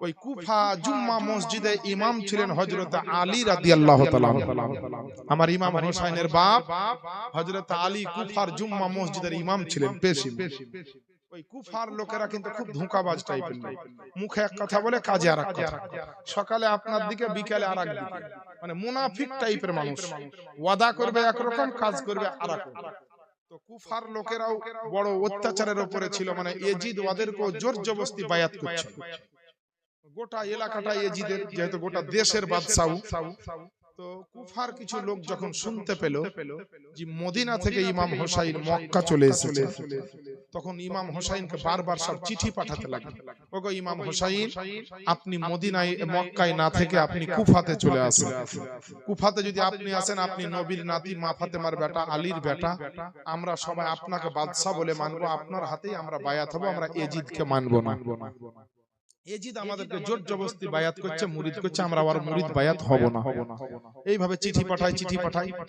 ওই কুফা জুম্মা মসজিদে ইমাম ছিলেন হযরত আলী রাদিয়াল্লাহু তাআলা। আমার ইমাম হোসাইনের বাপ হযরত আলী কুফার জুম্মা মসজিদের ইমাম ছিলেন পেশি। ওই কুফার লোকেরা কিন্তু খুব ধোঁকাবাজ টাইপের লোক, মুখে এক কথা বলে কাজে আরেক কথা, সকালে আপনার দিকে বিকালে আরেক দিকে, মানে মুনাফিক টাইপের মানুষ, ওয়াদা করবে একরকম কাজ করবে আরেক রকম। তো কুফার লোকেরাও বড় অত্যাচারের উপরে ছিল, মানে ইয়াজিদ ওদেরকে জোর জবরদস্তি বায়াত করছে। গোটা এলাকাটা ইয়াজিদের, যেহেতু গোটা দেশের বাদশাহ। তো কুফার কিছু লোক যখন শুনতে পেল যে মদিনা থেকে ইমাম হোসাইন মক্কা চলে এসেছে, তখন ইমাম হোসাইনকে বারবার সব চিঠি পাঠাতে লাগলো, ওগো ইমাম হোসাইন, আপনি মদিনায় মক্কায় না থেকে আপনি কুফাতে চলে আসেন। কুফাতে যদি আপনি আসেন, আপনি নবীর নাতি মা ফাতেমার বেটা আলীর বেটা, আমরা সবাই আপনাকে বাদশা বলে মানবো, আপনার হাতেই আমরা বায়াত হব, আমরা ইয়াজিদকে মানবো না। ইয়াজিদ আমাদেরকে জোর জবরদস্তি বায়াত করছে, মুরিদ করছে, আমরা আর মুরিদ বায়াত হব না। এইভাবে চিঠি পাঠাই,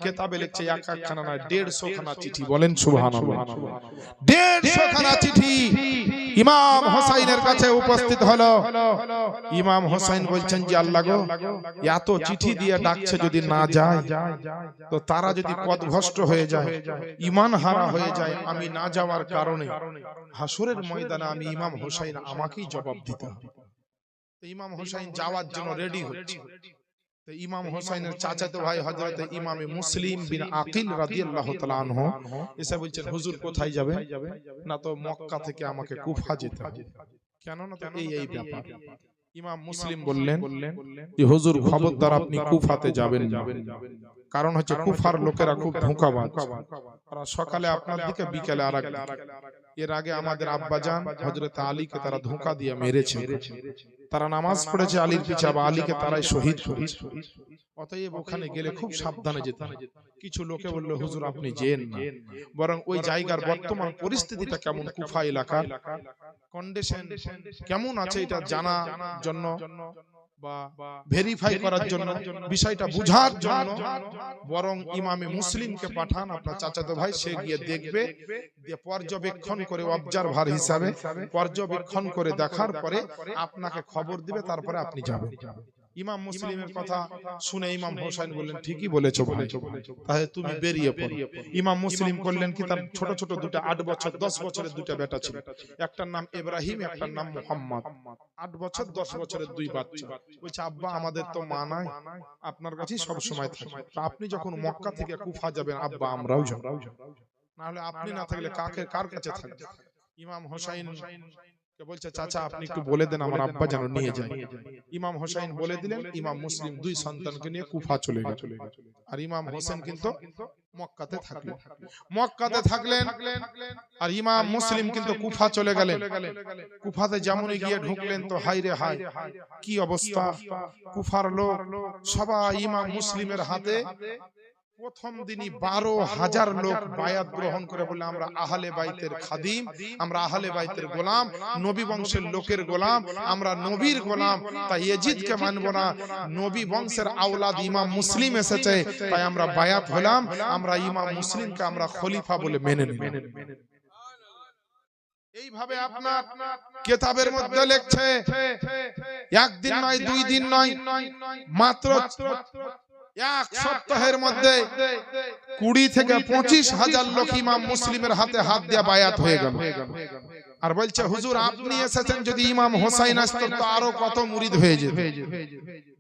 কিতাবে লিখছে এক একখানা না 150 খানা চিঠি। বলেন সুবহানাল্লাহ। 150 খানা চিঠি ইমাম হোসাইনের কাছে উপস্থিত হলো। ইমাম হোসাইন বলছেন যে আল্লাহ গো, এত চিঠি দিয়ে ডাকছে, যদি না যায় তো তারা যদি পথভ্রষ্ট হয়ে যায়, ঈমান হারা হয়ে যায়, আমি না যাওয়ার কারণে হাসরের ময়দানে আমি ইমাম হোসাইন আমাকেই জবাব দিতে হবে। ইমাম হোসাইন যাওয়ার জন্য রেডি হচ্ছে। তো ইমাম হোসাইনের চাচাতো ভাই হযরত ইমামে মুসলিম বিন আকিল রাদিয়াল্লাহু তাআলা আনহু এসে বলছেন, হুজুর কোথায় যাবে? না তো মক্কা থেকে আমাকে কুফা যেতে হবে। কেন না, তো এই ব্যাপার। ইমাম মুসলিম বললেন যে হুজুর খবরদার, আপনি কুফাতে যাবেন না, কারণ হচ্ছে কুফার লোকেরা খুব ধোঁকাবাজ, তারা সকালে আপনার দিকে বিকেলে আরেক দিকে। এর আগে আমাদের আব্বাজান হযরত আলীকে তারা ধোঁকা দিয়ে মেরেছে, তারা নামাজ পড়েছে আলীর পিছে, আবার আলীকে তারাই শহীদ করেছে। অতএব ওখানে গেলে খুব সাবধানে যেতে হবে। কিছু লোকে বলল, হুজুর আপনি যেন না, বরং ওই জায়গার বর্তমান পরিস্থিতিটা কেমন, কুফা এলাকার কন্ডিশন কেমন আছে, এটা জানা জন্য বা ভেরিফাই করার জন্য, বিষয়টা বুঝার জন্য বরং ইমামে মুসলিমকে পাঠান, আপনার চাচাতো ভাই, সে গিয়ে দেখবে, দিয়ে পর্যবেক্ষণ করে, অবজারভার হিসাবে পর্যবেক্ষণ করে দেখার পরে আপনাকে খবর দিবে, তারপরে আপনি যাবেন। ইমাম মুসলিমের কথা শুনে ইমাম হোসেন বললেন, ঠিকই বলেছো ভাই, তাহলে তুমি বেরিয়ে পড়ো। ইমাম মুসলিম করলেন কি, তার ছোট ছোট দুটো 8 বছর 10 বছরের দুটো বেটা ছিল, একটার নাম ইব্রাহিম, একটার নাম মুহাম্মদ। 8 বছর 10 বছরের দুই বাচ্চা। বলছে, আব্বা আমাদের তো মা নাই, আপনার কাছেই সব সময় থাকি, আপনি যখন মক্কা থেকে কুফা যাবেন আব্বা আমরাও যাব, না হলে আপনি না থাকলে কার কাছে থাকবে? ইমাম হোসেন বলছে, চাচা আপনি একটু বলে দেন আমার আব্বা যেন নিয়ে যায়। ইমাম হোসেন বলে দিলেন। ইমাম মুসলিম দুই সন্তানকে নিয়ে কুফা চলে গেল, আর ইমাম হোসেন কিন্তু মক্কাতে থাকলেন, আর ইমাম মুসলিম কিন্তু কুফা চলে গেলেন। কুফাতে যেমনই গিয়ে ঢুকলেন, তো হাই রে হাই, কি অবস্থা! কুফার লোক সবাই ইমাম মুসলিমের হাতে প্রথম দিনই 12,000 লোক বায়াত গ্রহণ করে বলে, আমরা আহলে বাইতের খাদিম, আমরা আহলে বাইতের গোলাম, নবী বংশের লোকের গোলাম, আমরা নবীর গোলাম, তাই ইয়াজিদকে মানব না, নবী বংশের আওলাদ ইমাম মুসলিম এসেছে, তাই আমরা বায়াত হলাম, আমরা ইমাম মুসলিমকে আমরা খলিফা বলে মেনে নেব। এইভাবে আপনার কিতাবের মধ্যে লেখছে, একদিন নয়, 2 দিন নয়, মাত্র 1 সপ্তাহের মধ্যে 20 থেকে 25,000 লোক ইমাম মুসলিমের হাতে হাত দিয়ে বায়াত হয়ে গেল। আর বলছে, হুজুর আপনি এসেছেন, যদি ইমাম হোসাইন আসতো তো আরো কত মুরিদ হয়ে যেত।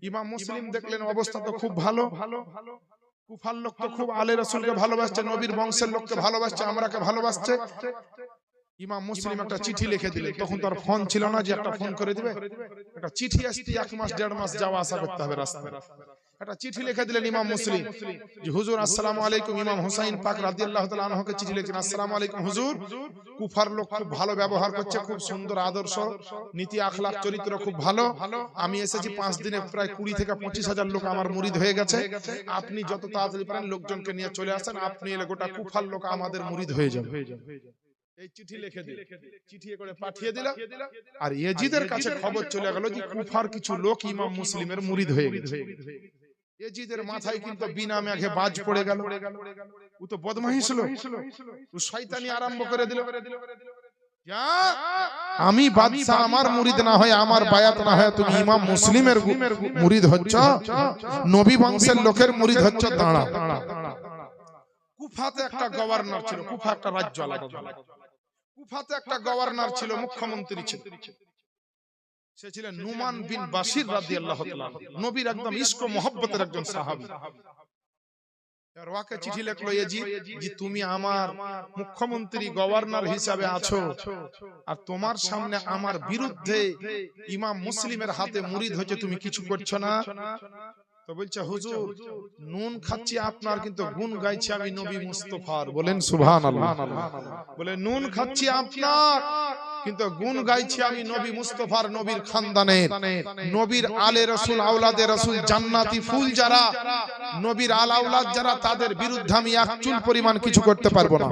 ইমাম মুসলিম দেখলেন অবস্থা তো খুব ভালো, কুফার লোক তো খুব আলে রাসূলকে ভালোবাসছে, নবীর বংশের লোককে ভালোবাসছে, আমরাকে ভালোবাসছে। ইমাম মুসলিম একটা চিঠি লিখে দিলেন। তখন তো আর ফোন ছিল না যে একটা ফোন করে দিবে, একটা চিঠি আসতে 1 মাস 1.5 মাস যাওয়া আসা করতে হবে রাস্তায়। একটা চিঠি লিখে দিলেন ইমাম মুসলিম যে, হুজুর আসসালামু আলাইকুম। ইমাম হোসাইন পাক রাদিয়াল্লাহু তাআলা আনহুকে চিঠি লিখলেন, আসসালামু আলাইকুম হুজুর, কুফার লোক খুব ভালো ব্যবহার করছে, খুব সুন্দর আদর্শ, নীতি আখলাক চরিত্র খুব ভালো। আমি এসেছি 5 দিনে প্রায় 20 থেকে 25,000 লোক আমার মুরিদ হয়ে গেছে। আপনি যত তাড়াতাড়ি পারেন লোকজনকে নিয়ে চলে আসেন, আপনি এলে গোটা কুফার লোক আমাদের মুরিদ হয়ে যাবে। এই চিঠি লিখে দিল, চিঠি করে পাঠিয়ে দিল। আর ইয়াজিদের কাছে খবর চলে গেল যে কুফার কিছু লোক ইমাম মুসলিমের মুরিদ হয়ে গেছে। ইয়াজিদের মাথায় কিন্তু বিনা মেঘে বাজ পড়ে গেল। ও তো বদমাইশ ছিল, ও শয়তানি আরম্ভ করে দিল আমি বাদশাহ, আমার মুরিদ না হয়, আমার বায়াত না হয়, তুমি ইমাম মুসলিমের মুরিদ হচ্ছ, নবী বংশের লোকের মুরিদ হচ্ছ, দাঁড়া। কুফাতে একটা গভর্নর ছিল, কুফা একটা রাজ্য আলাদা। কুফাতে একটা গভর্নর ছিল, মুখ্যমন্ত্রী ছিল, সে ছিলেন নুমান বিন বাশির রাদিয়াল্লাহু তাআলা, নবীর একদম ইশক ও মহব্বতের একজন সাহাবী। আর ওয়াকে চিঠি লিখলো ইয়াজিদ, যে তুমি আমার মুখ্যমন্ত্রী গভর্নর হিসাবে আছো, আর তোমার সামনে আমার বিরুদ্ধে ইমাম মুসলিমের হাতে মুরিদ হচ্ছে, তুমি কিছু করছো না। তো বলছে, হুজুর নুন খাচ্ছি আপনার, কিন্তু গুণ গাইছি আমি নবী মুস্তাফার। বলেন সুবহানাল্লাহ। বলে নুন খাচ্ছি আপনার, কিন্তু গুণ গাইছি আমি নবী মুস্তাফার, নবীর খানদানের, নবীর আলে রাসূল, আওলাদে রাসূল, জান্নাতি ফুল যারা, নবীর আল আওলাদ যারা, তাদের বিরুদ্ধে আমি এক চুল পরিমাণ কিছু করতে পারবো না।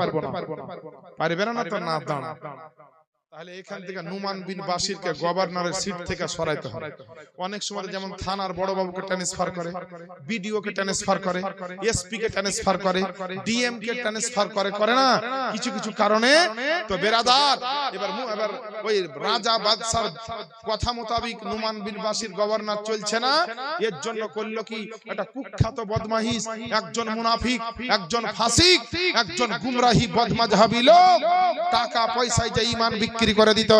পারবে না? তো না, দাঁড়া। তাহলে এখান থেকে নুমান বিন বাশিরকে গভর্নরের সিট থেকে সরাইতে হবে। অনেক সময় যেমন থানার বড় বাবুকে ট্রান্সফার করে, বিডিও কে ট্রান্সফার করে, এসপি কে ট্রান্সফার করে, ডিএম কে ট্রান্সফার করে না কিছু কিছু কারণে। তো বেরাদার, এবার ওই রাজা বাদশার কথা মোতাবেক নুমান বিন বাশির গভর্নর চলছে না, এর জন্য করলো কি, একটা কুখ্যাত বদমাইশ, একজন মুনাফিক, একজন ফাসিক, একজন গুমরাহি বদমাযহাবী লোক টাকা পয়সায় যে ঈমান বিক্রি করে দিত,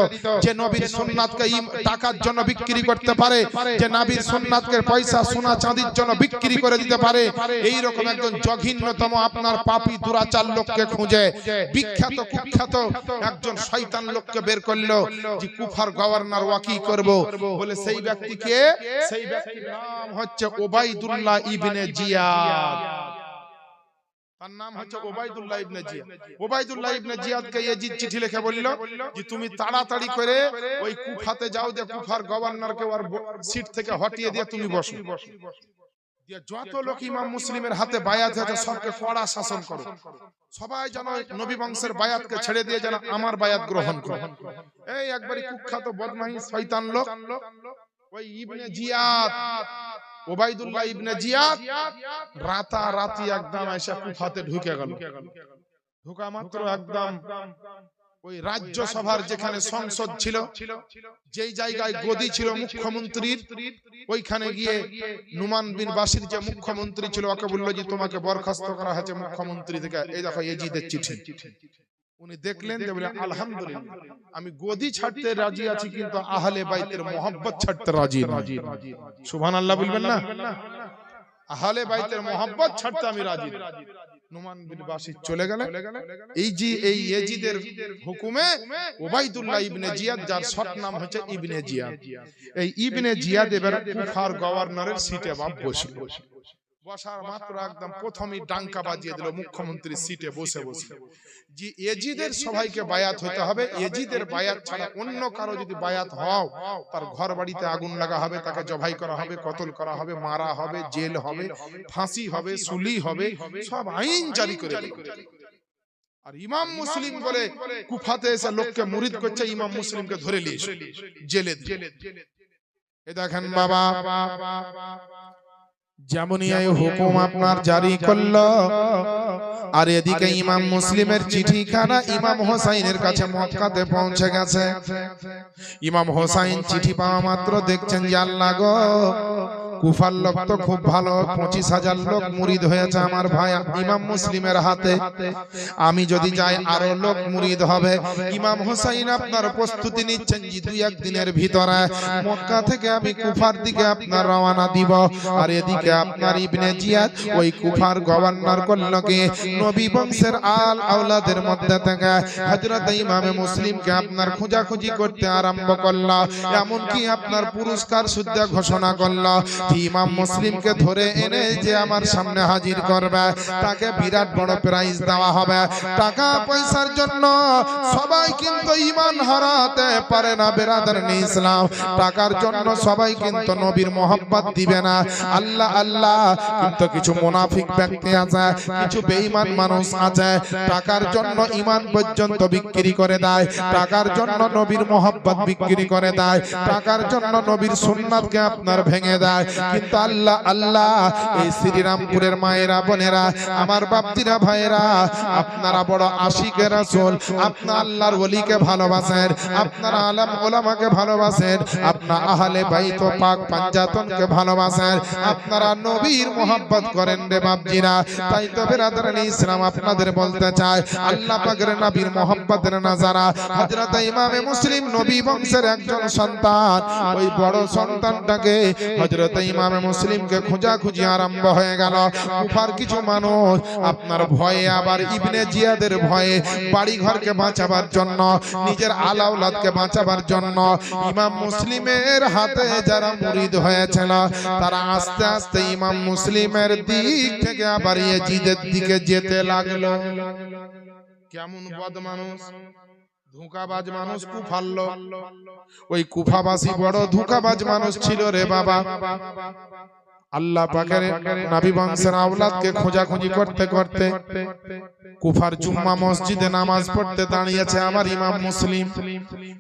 যে নবীর সুন্নাতকে টাকার জন্য বিক্রি করতে পারে, যে নবীর সুন্নাতকে পয়সা সোনা চাঁদির জন্য বিক্রি করে দিতে পারে, এই রকম একজন জঘন্যতম আপনার পাপী দুরাচার লোককে খুঁজে বিখ্যাত কুখ্যাত একজন শয়তান লোককে বের করলো, যে কুফার গভর্নর ওয়াকি করব বলে। সেই ব্যক্তিকে, সেই ব্যক্তির নাম হচ্ছে ওবাইদুল্লাহ ইবনে জিয়াদ। তার নাম হচ্ছে ওবাইদুল্লাহ ইবনে জিয়াদ। ওবাইদুল্লাহ ইবনে জিয়াদকে ইয়াজিদ চিঠি লিখে বলল, যে তুমি তাড়াতাড়ি করে ওই কুফাতে যাও, যে কুফার গভর্নরকে ওর সিট থেকে হটিয়ে দিয়ে তুমি বসো, দিয়ে যত লোক ইমাম মুসলিমের হাতে বায়াত হয়েছে সবকে কড়া শাসন করো, সবাই যেন নবী বংশের বায়াতকে ছেড়ে দিয়ে যেন আমার বায়াত গ্রহণ করে। এই একবারই কুখ্যাত বদমাইশ শয়তান লোক ওই ইবনে জিয়াদ, ওবাইদুল্লাহ ইবনে জিয়াদ রাতারাতি একদম এসে কুফাতে ঢুকে গেল। ঢোকা মাত্র একদম ওই রাজ্যসভার যেখানে সংসদ ছিল, যেই জায়গায় গদি ছিল মুখ্যমন্ত্রীর, ওইখানে গিয়ে নুমান বিন বাশির যে মুখ্যমন্ত্রী ছিল, ওকে বলল যে তোমাকে বরখাস্ত করা হয়েছে মুখ্যমন্ত্রী থেকে, এই দেখো ইয়াজিদের চিঠি। উনি দেখলেন, যে বলে আলহামদুলিল্লাহ, আমি গদি ছাড়তে রাজি আছি, কিন্তু আহলে বাইতের মহব্বত ছাড়তে রাজি না। সুবহানাল্লাহ বলবেন না? আহলে বাইতের মহব্বত ছাড়তে আমি রাজি না। নুমান বিন বাশির চলে গেল। এই যে এই ইয়াজিদের হুকুমে ওবাইদুল্লাহ ইবনে জিয়াদ, যার শর্ট নাম হচ্ছে ইবনে জিয়াদ, এই ইবনে জিয়াদ এবার কুফার গভর্নরের সিটে বাপ বসে। বসার মাত্র একদম প্রথমেই ডাঙ্কা বাজিয়ে দিল মুখ্যমন্ত্রীর সিটে বসে বসে, যে ইয়াজিদের সবাইকে বায়াত হতে হবে, ইয়াজিদের বায়াত ছাড়া অন্য কারো যদি বায়াত হও, তার ঘর বাড়িতে আগুন লাগা হবে, তাকে জবাই করা হবে, কতল করা হবে, মারা হবে, জেল হবে, ফাঁসি হবে, সুলি হবে, সব আইন জারি করে দিল। আর ইমাম মুসলিম বলে কুফাতে এসে লোককে মুরিদ করছে, ইমাম মুসলিমকে ধরে নিয়ে জেলে দিলে। এই দেখেন বাবা, যেমনই এই হুকুম আপনার জারি করলো, আর এদিকে ইমাম মুসলিমের চিঠিখানা ইমাম হোসাইনের কাছে মক্কাতে পৌঁছে গেছে। ইমাম হোসাইন চিঠি পাওয়া মাত্র দেখছেন যে আল্লাহ গো, কুফার লোক তো খুব ভালো, 25,000 লোক মুরিদ হয়েছে আমার ভাই ইমাম মুসলিমের হাতে, আমি যদি যাই আরো লোক মুরিদ হবে। ইমাম হোসাইন আপনার প্রস্তুতি নিচ্ছেন, যে 2-1 দিনের ভিতরে মক্কা থেকে আমি কুফার দিকে আপনার রওনা দিব। আর এদিকে আপনার ইবনে জিয়াদ ওই কুফার গভর্নর করলো কি, নবী বংশের আল আওলাদের মধ্যে থেকে হযরত ইমামে মুসলিমকে আপনার খোঁজাখুঁজি করতে আরম্ভ করলো, এমনকি আপনার পুরস্কার সুদ্ধা ঘোষণা করলো, ইমাম মুসলিমকে ধরে এনে যে আমার সামনে হাজির করবে, তাকে বিরাট বড় প্রাইজ দেওয়া হবে। টাকা পয়সার জন্য সবাই কিন্তু ঈমান হারাতে পারে না বেরাদারনি ইসলাম, টাকার জন্য সবাই কিন্তু নবীর মহব্বত দিবে না। আল্লাহ আল্লাহ, কিন্তু কিছু মুনাফিক ব্যক্তি আছে, কিছু বেঈমান মানুষ আছে, টাকার জন্য ঈমান পর্যন্ত বিক্রি করে দেয়, টাকার জন্য নবীর মহব্বত বিক্রি করে দেয়, টাকার জন্য নবীর সুন্নাতকে আপনার ভেঙে দেয়। কিন্তু আল্লাহ আল্লাহ এই শ্রীরামপুরের মায়েরা বোনেরা আমার বাপজিরা ভাইয়েরা আপনারা বড় আশিকের রাসূল আপনারা আল্লাহর ওলিকে ভালোবাসেন আপনারা আলেম ওলামাকে ভালোবাসেন আপনারা আহলে বাইত পাক পাঞ্জাতনকে ভালোবাসেন আপনারা নবীর মোহাব্বত করেন রে বাপজিরা তাই তো বেরাদারান ইসলাম আপনাদের বলতে চায় আল্লাহ পাকের নবীর মোহাব্বতের নাজারা হযরত ইমামে মুসলিম নবী বংশের একজন সন্তান ওই বড় সন্তানটাকে হযরত ইমামে মুসলিমকে খোঁজাখুঁজি আরম্ভ হয়ে গেল কুফার কিছু মানুষ আপনার ভয়ে আবার ইবনে জিয়াদের ভয়ে বাড়ি ঘরকে বাঁচাবার জন্য নিজের আলাউলাদকে বাঁচাবার জন্য ইমাম মুসলিমের হাতে যারা মুরিদ হয়েছিল তারা আস্তে আস্তে ইমাম মুসলিমের দিক থেকে আবার ইয়াজিদের দিকে যেতে লাগলো কেমন বদ মানুষ ধোঁকাবাজ মানুষ কুফার লোক ওই কুফাবাসী বড় ধোঁকাবাজ মানুষ ছিল রে বাবা আল্লাহ পাকের নবী বংশের আওলাদকে খোঁজাখুঁজি করতে করতে কুফার জুম্মা মসজিদে নামাজ পড়তে দাঁড়িয়েছে আমার ইমাম মুসলিম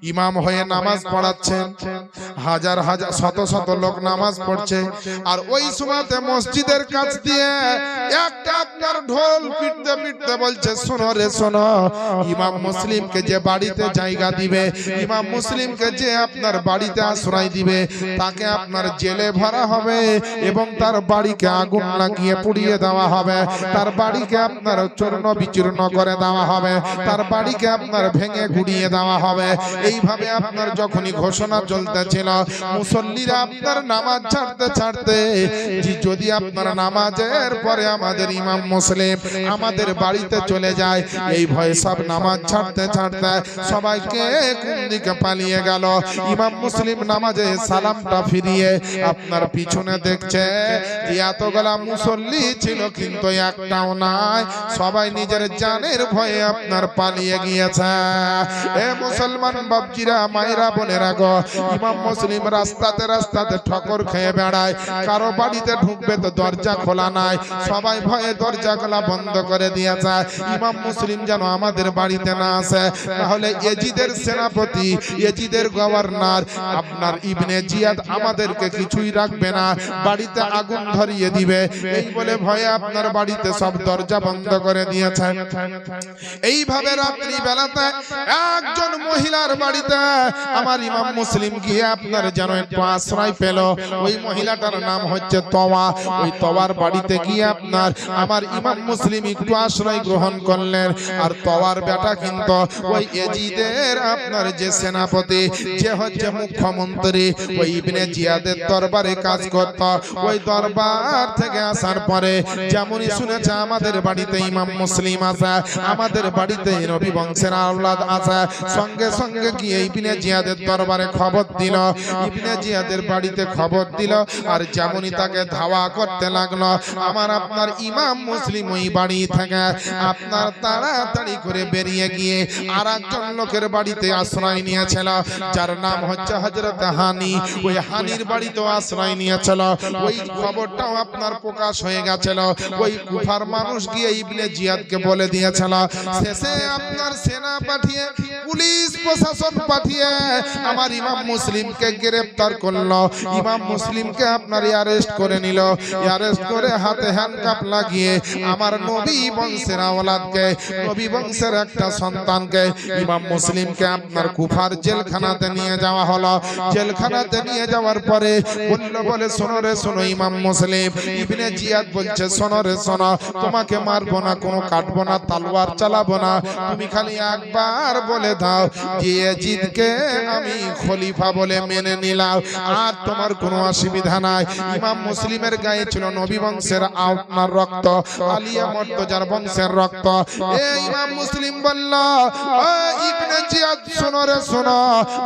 ইমাম হয়ে নামাজ পড়াচ্ছেন হাজার হাজার শত শত লোক নামাজ পড়ছে আর ওই সময়তে মসজিদের কাছ দিয়ে একটা আপনার ঢোল পিটতে পিটতে বলছে শোনো রে শোনো ইমাম মুসলিমকে যে বাড়িতে জায়গা দিবে ইমাম মুসলিমকে যে আপনার বাড়িতে আশ্রয় দিবে তাকে আপনার জেলে ভরা হবে এবং তার বাড়িকে আগুন লাগিয়ে পুড়িয়ে দেওয়া হবে তার বাড়িকে আপনার চূর্ণ বিচূর্ণ করে দেওয়া হবে তার বাড়িকে আপনার ভেঙে গুড়িয়ে দেওয়া হবে এইভাবে আপনার যখনই ঘোষণা চলতেছিল মুসল্লিরা আপনার নামাজ ছাড়তে ছাড়তে যদি আপনার নামাজের পরে আমাদের ইমাম মুসলিম আমাদের বাড়িতে চলে যায় এই ভয়ে সব নামাজ ছাড়তে ছাড়তে সবাইকে কোন দিকে পালিয়ে গেল ইমাম মুসলিম নামাজে সালামটা ফিরিয়ে আপনার পিছনে দেখছে এতগুলা মুসল্লি ছিল কিন্তু একটাও নাই সবাই নিজের জানের ভয়ে আপনার পালিয়ে গিয়েছে এ মুসলমান বাপজিরা মায়েরা বোনেরা গো ইমাম মুসলিম রাস্তাতে রাস্তাতে ঠকর খেয়ে বেড়ায় কারো বাড়িতে ঢুকবে তো দরজা খোলা নাই সবাই ভয়ে দরজাগুলা বন্ধ করে দিয়েছে ইমাম মুসলিম যেন আমাদের বাড়িতে না আসে তাহলে এজিদের সেনাপতি এজিদের গভর্নর আপনার ইবনে জিয়াদ আমাদেরকে কিছুই রাখবে না বাড়িতে আগুন ধরিয়ে দিবে এই বলে ভয়ে আপনার বাড়িতে সব দরজা বন্ধ করে দিয়েছেন এইভাবে রাত্রি বেলাতে একজন মহিলার বাড়িতে আমার ইমাম মুসলিম গিয়ে আপনার যেন একটু আশ্রয় পেল ওই মহিলাটার নাম হচ্ছে তওয়া ওই তওয়ার বাড়িতে গিয়ে আপনার আমার ইমাম মুসলিম একটু আশ্রয় গ্রহণ করলেন আর তওয়ার বেটা কিন্তু ওই এজিদের আপনার যে সেনাপতি যে হচ্ছে মুখ্যমন্ত্রী ওই ইবনে জিয়াদের দরবারে কাজ করত ওই দরবার থেকে আসার পরে যেমনই শুনেছে আমাদের বাড়িতে ইমাম মুসলিম আছে আমাদের বাড়িতে নবী বংশের আওলাদ আছে সঙ্গে সঙ্গে গিয়ে ইবনে জিয়াদের দরবারে খবর দিল ইবনে জিয়াদের বাড়িতে খবর দিল আর যেমনই তাকে ধাওয়া করতে লাগলো আমার আপনার ইমাম মুসলিম ওই বাড়ি থেকে আপনার তাড়াতাড়ি করে বেরিয়ে গিয়ে আর একজন লোকের বাড়িতে আশ্রয় নিয়েছিল যার নাম হচ্ছে হযরত হানি ওই হানির বাড়িতেও আশ্রয় নিয়েছিল ওই খবরটাও আপনার প্রকাশ হয়ে গেছিল ওই কুফার মানুষ গিয়ে ইবনে জিয়াদকে বলে দিয়েছিল শেষে আপনার সেনা পাঠিয়ে পুলিশ প্রশাসন পাঠিয়ে আমার ইমাম মুসলিমকে গ্রেফতার করলো ইমাম মুসলিমকে আপনার অ্যারেস্ট করে নিল অ্যারেস্ট করে হাতে হ্যান্ডকাপ লাগিয়ে আমার নবী বংশের আওলাদকে নবী বংশের একটা সন্তানকে ইমাম মুসলিমকে আপনার কুফার জেলখানাতে নিয়ে যাওয়া হলো জেলখানাতে নিয়ে যাওয়ার পরে বলে শোনো রে শোনো ইমাম মুসলিম ইবনে জিয়াদ বলছে শোনো রে শোনো তোমাকে মারবো না কোনো কাটবো না তলোয়ার চালাবো না তুমি খালি একবার বলে দাও যে ইয়াজিদকে আমি খলিফা বলে মেনে নিলাম আর তোমার কোনো অসুবিধা নাই ইমাম মুসলিমের গায়ে ছিল নবী বংশের আপনার রক্ত আলিয়া মর্তজার বংশের রক্ত এই ইমাম মুসলিম বলল ইবনে জিয়াদ শোনো রে শোনো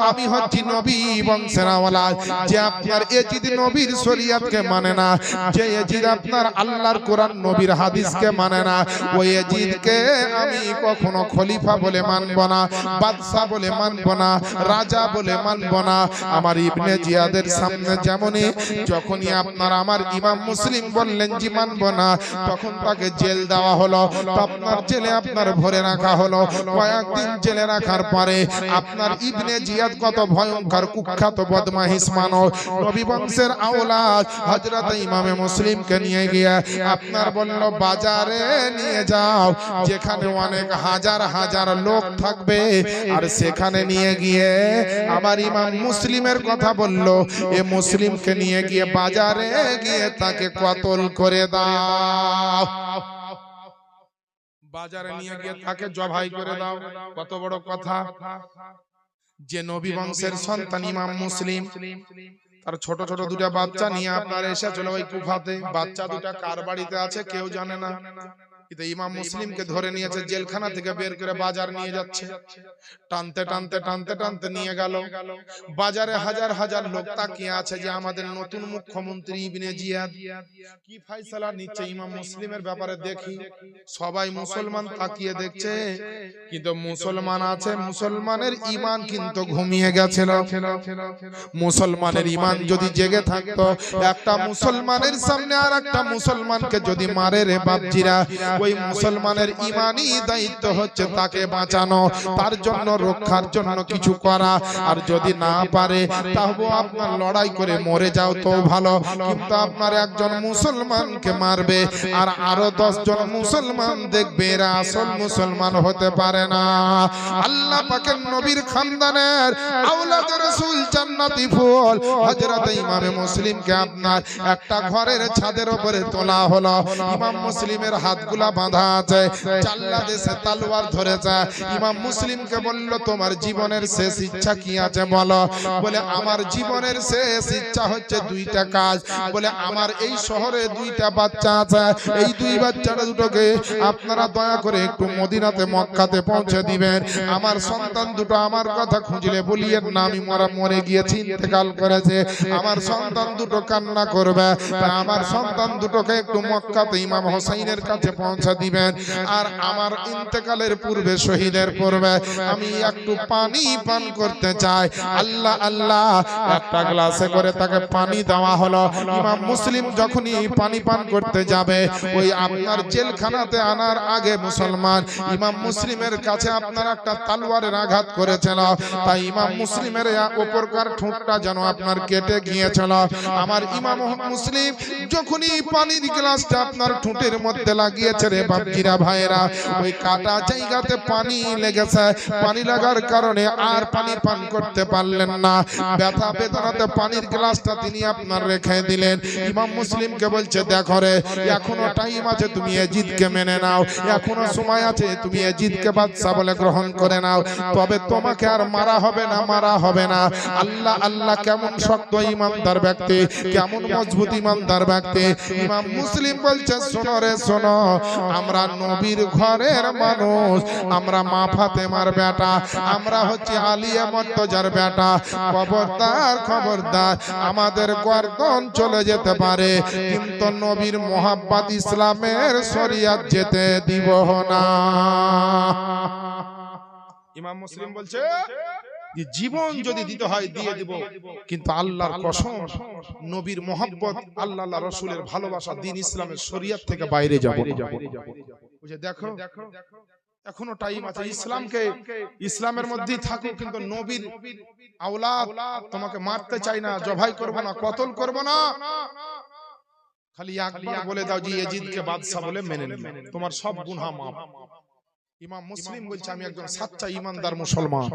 আমি হচ্ছি নবী বংশের আওলাদ যে আপনার ইয়াজিদ নবীর শরীয়তকে মানে না যে ইয়াজিদ আপনার আল্লাহর কোরআন নবীর হাদিসকে মানে না ওই ইয়াজিদকে আমি কখনো খলিফা বলে মানব না বাদশা বলে মানব না রাজা বলে মানব না আমার ইবনে জিয়াদের সামনে যেমনই যখনই আপনার আমার ইমাম মুসলিম বললেন যে মানব না তখন তাকে জেল দেওয়া হলো আপনার জেলে আপনার ভরে রাখা হলো কয়েকদিন জেলে রাখার পরে আপনার ইবনে জিয়াদ কত ভয়ঙ্কর কুখ্যাত বদমাইশ মানুষ নবী বংশের আওলাদ হযরত ইমামে মুসলিমকে নিয়ে গিয়ে আপনার বলল বাজারে নিয়ে যাও, যেখানে অনেক হাজার হাজার লোক থাকবে, আর সেখানে নিয়ে গিয়ে আমার ইমাম মুসলিমের কথা বলল, এ মুসলিমকে নিয়ে গিয়ে বাজারে গিয়ে তাকে কতল করে দাও। বাজারে নিয়ে গিয়ে তাকে জবাই করে দাও। কত বড় কথা! যে নবী বংশের সন্তান ইমাম মুসলিম, তার ছোট ছোট দুটা বাচ্চা নিয়ে আপনার এসেছিল ওই কুফাতে। বাচ্চা দুটা কার বাড়িতে আছে কেউ জানে না, কিন্তু ইমাম মুসলিমকে ধরে নিয়েছে, জেলখানা থেকে বের করে বাজার নিয়ে যাচ্ছে। টানতে টানতে টানতে টানতে নিয়ে গেল বাজারে। হাজার হাজার লোক তাকিয়ে আছে যে আমাদের নতুন মুখ্যমন্ত্রী ইবনে জিয়াদ কি ফয়সালা নিচ্ছে ইমাম মুসলিমের ব্যাপারে। দেখি সবাই মুসলমান তাকিয়ে দেখছে, কিন্তু মুসলমান আছে, মুসলমানের ঈমান কিন্তু ঘুমিয়ে গেছিল। মুসলমানের ঈমান যদি জেগে থাকতো, একটা মুসলমানের সামনে আর একটা মুসলমানকে যদি মারে রে বাপজিরা, ওই মুসলমানের ঈমানি দায়িত্ব হচ্ছে তাকে বাঁচানো, তার জন্য রক্ষার জন্য কিছু করা। আর যদি না পারে তাহলে আপনার লড়াই করে মরে যাও তো ভালো, কিন্তু আপনার একজন মুসলমানকে মারবে আর আরো 10 জন মুসলমান দেখবে এরা আসল মুসলমান হতে পারে না। আল্লাহ পাকের নবীর খানদানের আওলাদ রাসূল জান্নাতি ফুল হযরত ইমামে মুসলিমকে আপনার একটা ঘরের ছাদের উপরে তোলা হলো। ইমাম মুসলিমের হাতগুলা বাঁধা আছে, জাল্লাদে সে তলোয়ার ধরেছে। ইমাম মুসলিমকে বলল তোমার জীবনের শেষ ইচ্ছা কি আছে বলো। বলে আমার জীবনের শেষ ইচ্ছা হচ্ছে দুইটা কাজ। বলে আমার এই শহরে দুইটা বাচ্চা আছে, এই দুই বাচ্চাটা দুটোকে আপনারা দয়া করে একটু মদিনাতে মক্কাতে পৌঁছে দিবেন। আমার সন্তান দুটো আমার কথা খুঁজলে বলিয়েন না আমি মরে গিয়েছি, ইন্তেকাল করেছে। আমার সন্তান দুটো কান্না করবে, আমার সন্তান দুটোকে একটু মক্কাতে ইমাম হোসেনের কাছে পৌঁছে দিবেন। আর আমার ইন্তেকালের পূর্বে শহীদের পূর্বে আমি একটু পানি পান করতে চাই। আল্লাহ আল্লাহ, একটা গ্লাসে করে তাকে পানি দেওয়া হলো। ইমাম মুসলিম যখনই পানি পান করতে যাবে, ওই আপনার জেলখানাতে আনার আগে মুসলমান ইমাম মুসলিমের কাছে আপনার একটা তলোয়ারের আঘাত করেছিল, তাই ইমাম মুসলিমের উপরকার ঠোঁটটা যেন আপনার কেটে গিয়েছিল। আমার ইমাম মুসলিম যখনই পানির গ্লাসটা আপনার ঠোঁটের মধ্যে লাগিয়েছে রে বাপজিরা ভাইরা, ওই কাটা জায়গাতে পানি লেগেছে। পানি লাগার কারণে আর পানি পান করতে পারলেন না। ব্যথা বেদনাতে পানির গ্লাসটা তিনি আপনার রেখে দিলেন। ইমাম মুসলিমকে বলছে দেখো রে, এখনো টাইম আছে, তুমি ইয়াজিদকে মেনে নাও, এখনো সময় আছে, তুমি ইয়াজিদকে বাদশা বলে গ্রহণ করে নাও, তবে তোমাকে আর মারা হবে না, মারা হবে না। আল্লাহ আল্লাহ, কেমন শক্ত ইমানদার ব্যক্তি, কেমন মজবুত ইমানদার ব্যক্তি। ইমাম মুসলিম বলছে শোনো রে শোনো, আমরা নবীর ঘরের মানুষ, আমরা মা ফাতেমার বেটা, আমরা হচ্ছে আলিয়া মুর্তজার বেটা। খবরদার খবরদার, আমাদের গর্দন চলে যেতে পারে, কিন্তু নবীর মোহাব্বত ইসলামের শরিয়ত যেতে দিব না। ইমাম মুসলিম বলছে যে জীবন যদি দিতে হয় দিয়ে দিব, কিন্তু আল্লাহর কসম নবীর মোহাব্বত, আল্লাহ রাসূলের ভালোবাসা, দ্বীন ইসলামের শরিয়ত থেকে বাইরে যাব না। বুঝে দেখো, এখনো টাইম আছে, ইসলামের মধ্যেই থাকো, কিন্তু নবীর আওলাদ তোমাকে মারতে চাই না, জবাই করব না, কতল করব না। খালি একবার বলে দাও যে ইয়াজিদকে বাদশা বলে মেনে নিও, তোমার সব গুনাহ মাফ। ইমাম মুসলিম বলছে আমি একজন সাচ্চা ইমানদার মুসলমান,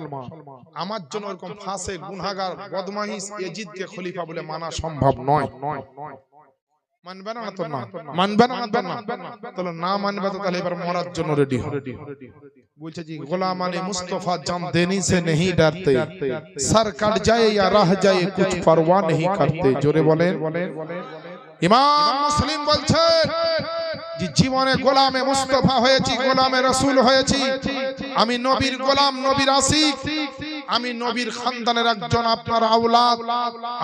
আমার জন্য এরকম ফাসিক গুনাহগার বদমাইশ ইয়াজিদকে খলিফা বলে মানা সম্ভব নয়। মানবে না তো না, মানবে না তো না, তাহলে না মানবে তো তাহলে এবার মরার জন্য রেডি হও। বলছে জি গোলামানে মুস্তাফা জান দেনি से नहीं डरते, सर कट जाए या रह जाए कुछ परवाह नहीं करते। জোরে বলেন। ইমাম মুসলিম বলছে যে জীবনে গোলামে মুস্তাফা হয়েছি, গোলামে রাসূল হয়েছি, আমি নবীর গোলাম, নবীর আশিক, আমি নবীর খানদানের একজন আপনার আওলাদ,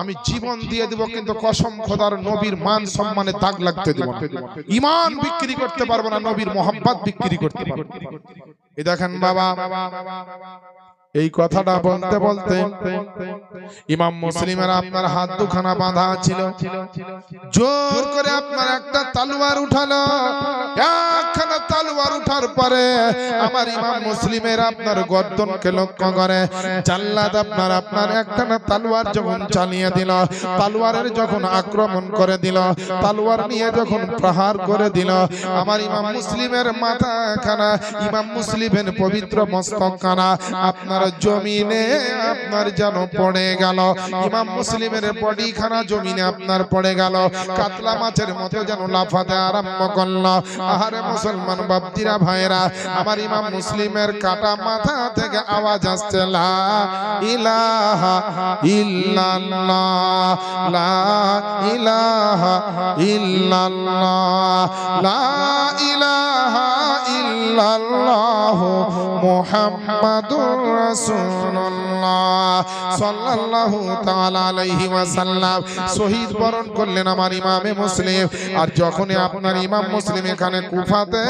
আমি জীবন দিয়ে দিব, কিন্তু কসম খোদার নবীর মান সম্মানে দাগ লাগতে দেব না। ঈমান বিক্রি করতে পারবো না, নবীর মোহাব্বত বিক্রি করতে পারবো। এই দেখেন বাবা, এই কথাটা বলতে বলতে ইমাম মুসলিমের আপনার হাত দুখানা বাঁধা ছিল, জোর করে আপনার একটা তলোয়ার উঠালো। একখানা তলোয়ার উঠার পরে আমার ইমাম মুসলিমের আপনার গর্দনকে লক্ষ্য করে জাল্লাদ আপনার একখানা তলোয়ার যখন চালিয়ে দিল, তলোয়ারের যখন আক্রমণ করে দিল, তলোয়ার নিয়ে যখন প্রহার করে দিল, আমার ইমাম মুসলিমের মাথাখানা, ইমাম মুসলিমের পবিত্র মস্তকখানা আপনার জমিনে আপনার যেন পড়ে গেল। ইমাম মুসলিমের বডি খানা জমিনে আপনার পড়ে গেল, কাতলা মাছের মতো যেন লাফাতে আরম্ভ করলো। আহারে মুসলমান বাপজিরা ভাইরা, আমার ইমাম মুসলিমের কাটা মাথা থেকে আওয়াজ আসছে লা ইলাহা ইল্লাল্লাহ, লা ইলাহা ইল্লাল্লাহ, লা ইলাহা ইল্লাল্লাহ মুহাম্মাদুর রাসূলুল্লাহ সাল্লাল্লাহু তাআলা আলাইহি ওয়াসাল্লাম শহীদ বরণ করলেন আমার ইমামে মুসলিম। আর যখনই আপনার ইমাম মুসলিম এখানে কুফাতে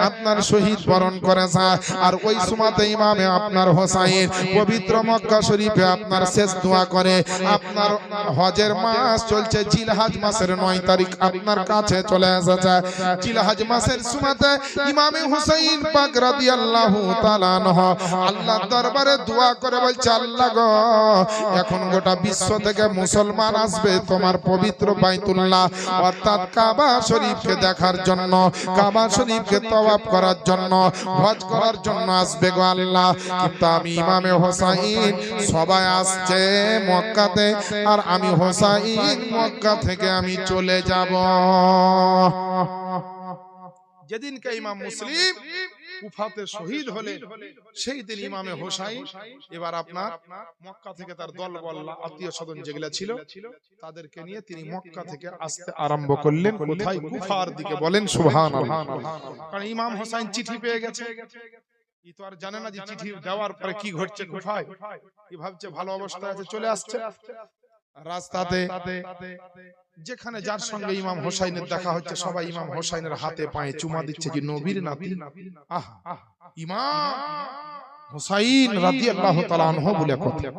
আপনার শহীদ বরণ করেছে, আর ওই সময়তে ইমামে আপনার হোসাইন পবিত্র মক্কা শরীফে আপনার শেষ দোয়া করে। আপনার হজের মাস চলছে, জিলহজ মাসের 9 তারিখ আপনার কাছে চলে এসেছে। জিলহজ মাসের সময়তে ইমামে হোসাইন পাক রাদিয়াল্লাহু তাআলা আনহু আল্লাহর দরবারে দোয়া করে বলছে, আল্লাহ গো, এখন গোটা বিশ্ব থেকে মুসলমান আসবে তোমার পবিত্র বাইতুল্লাহ অর্থাৎ কাবা শরীফকে দেখার জন্য, কাবা শরীফকে তওয়াফ করার জন্য, হজ করার জন্য আসবে গো আল্লাহ। কিন্তু আমি ইমামে হোসাইন সবাই আসছে মক্কাতে, আর আমি হোসাইন মক্কা থেকে আমি চলে যাব। যেদিনকে ইমাম মুসলিম কুফাতে শহীদ হলে সেই দিন ইমামে হোসাইন এবার আপনার মক্কা থেকে তার দলবল আত্মীয় স্বজন যেগুলা ছিল তাদেরকে নিয়ে তিনি মক্কা থেকে আসতে আরম্ভ করলেন। কোথায়? কুফার দিকে। বলেন সুবহানাল্লাহ। কারণ ইমাম হোসাইন চিঠি পেয়ে গেছে, ই তো আর জানে না যে চিঠি দেওয়ার পরে কি ঘটছে কুফায়। কি ভাবছে ভালো অবস্থায় আছে, চলে আসছে। রাস্তাতে যেখানে যার সঙ্গে ইমাম হোসাইনের দেখা হচ্ছে সবাই ইমাম হোসাইনের হাতে পায়ে চুমা দিচ্ছে যে নবীর নাতি। আহা, ইমাম হোসাইন রাদিয়াল্লাহু তাআলা আনহু বলে কথা।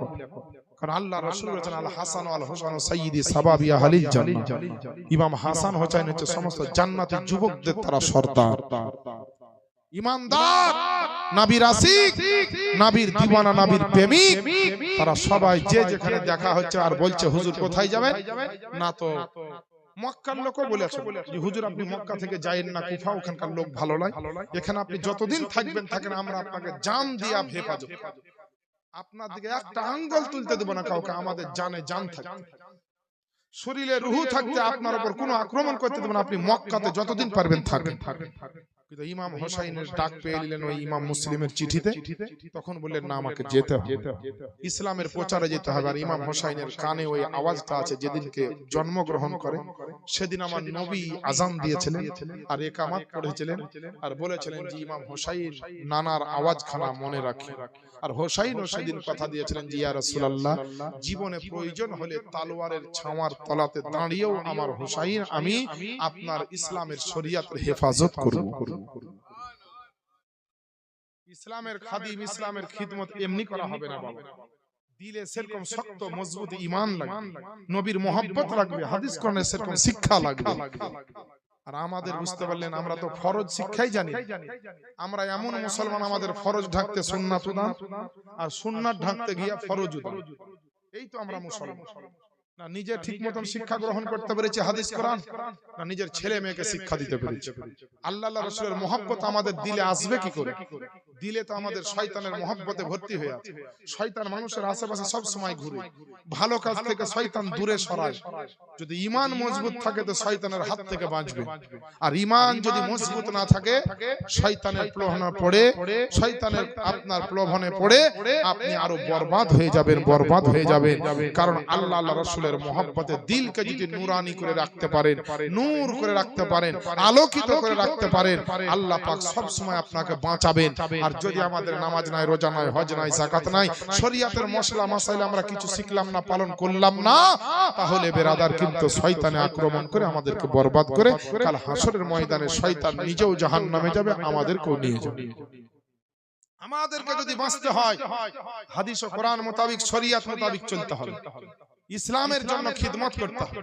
কারণ আল্লাহ রাসূল বলেছেন আল হাসান ওয়াল হুসাইন সাইয়্যিদি শাবাবি আহলিল জান্নাহ। ইমাম হাসান হোসাইন হচ্ছে সমস্ত জান্নাতি যুবকদের তারা সর্দার, ইমানদার, নবীর আশিক, নবীর দিওয়ানা, নবীর প্রেমিক। তারা সবাই যে যেখানে দেখা হচ্ছে আর বলছে হুজুর কোথায় যাবেন না, তো মক্কার লোকও বলেছে যে হুজুর আপনি মক্কা থেকে যায়েন না কুফা, ওখানকার লোক ভালো নয়, এখানে আপনি যতদিন থাকবেন থাকেন, আমরা আপনাকে জান দিয়া হেফাজত, আপনার দিকে একটা আঙ্গুল তুলতে দেব না কাউকে, আমাদের জানে জান থাকে, শরীরে রুহু থাকতে আপনার উপর কোনো আক্রমণ করতে দেব না, আপনি মক্কাতে যতদিন পারবেন থাকবেন। কিন্তু ইমাম হোসাইনের ডাক পেয়ে নিলেন ওই ইমাম মুসলিমের চিঠিতে, তখন বললেন না আমাকে যেতে হবে, ইসলামের প্রচারে যেতে হবে। আর ইমাম হোসাইনের কানে ওই আওয়াজটা আছে, যেদিনকে জন্মগ্রহণ করে সেদিন আমার নবী আজান দিয়েছিলেন আর ইকামত পড়েছিলেন আর বলেছিলেন যে ইমাম হোসাইন নানার আওয়াজখানা মনে রাখে। আর হোসাইনও সেদিন কথা দিয়েছিলেন যে ইয়া রাসূলুল্লাহ, জীবনে প্রয়োজন হলে তলোয়ারের ছাওয়ার তলাতে দাঁড়িয়েও আমার হোসাইন আমি আপনার ইসলামের শরীয়তের হেফাজত করব। ইসলামের খাদিম, ইসলামের খিদমত এমনি করা হবে না বাবা, দিলে সেরকম শক্ত মজবুত ঈমান লাগবে, নবীর মহব্বত লাগবে, হাদিস কোরআনের সেরকম শিক্ষা লাগবে। আর আমাদের বুঝতে পারলেন আমরা তো ফরজ শিক্ষাই জানি, আমরা এমন মুসলমান আমাদের ফরজ ঢাকতে সুন্নাত উদান আর সুন্নাত ঢাকতে গিয়া ফরজ উদান। এই তো আমরা মুসলমান। না নিজে ঠিক মতন শিক্ষা গ্রহণ করতে পেরেছি হাদিস কোরআন, না নিজের ছেলে মেয়েকে শিক্ষা দিতে পেরেছি। আল্লাহ রাসূলের মহব্বত আমাদের দিলে আসবে কি করে? দিলে তো আমাদের শয়তানের মহব্বতে ভর্তি হয়ে আছে। শয়তান মানুষের আশেপাশে সব সময় ঘুরে, ভালো কাজ থেকে শয়তান দূরে সরায়। যদি ঈমান মজবুত থাকে তো শয়তানের হাত থেকে বাঁচবে, আর ঈমান যদি মজবুত না থাকে শয়তানের প্রলোভনে পড়ে, শয়তানের আপনার প্রলোভনে পড়ে আপনি আরো বরবাদ হয়ে যাবেন, বরবাদ হয়ে যাবেন। কারণ আল্লাহ রাসূলের মহব্বতে দিলকে যদি নূরানি করে রাখতে পারেন, নূর করে রাখতে পারেন, আলোকিত করে রাখতে পারেন, আল্লাহ পাক সব সময় আপনাকে বাঁচাবেন। আর যদি আমাদের নামাজ নাই, রোজা নাই, হজ নাই, যাকাত নাই, শরীয়তের মশলা মাসাইল আমরা কিছু শিখলাম না, পালন করলাম না, তাহলে বেরাদার কিন্তু শয়তানে আক্রমণ করে আমাদেরকে বরবাদ করে কাল হাসরের ময়দানে শয়তান নিজেও জাহান্নামে যাবে, আমাদেরকেও নিয়ে যাবে। আমাদেরকে যদি বাঁচতে হয় হাদিস ও কোরআন মোতাবেক শরিয়ত মোতাবেক চলতে হবে, ইসলামের জন্য খিদমত করতে হবে।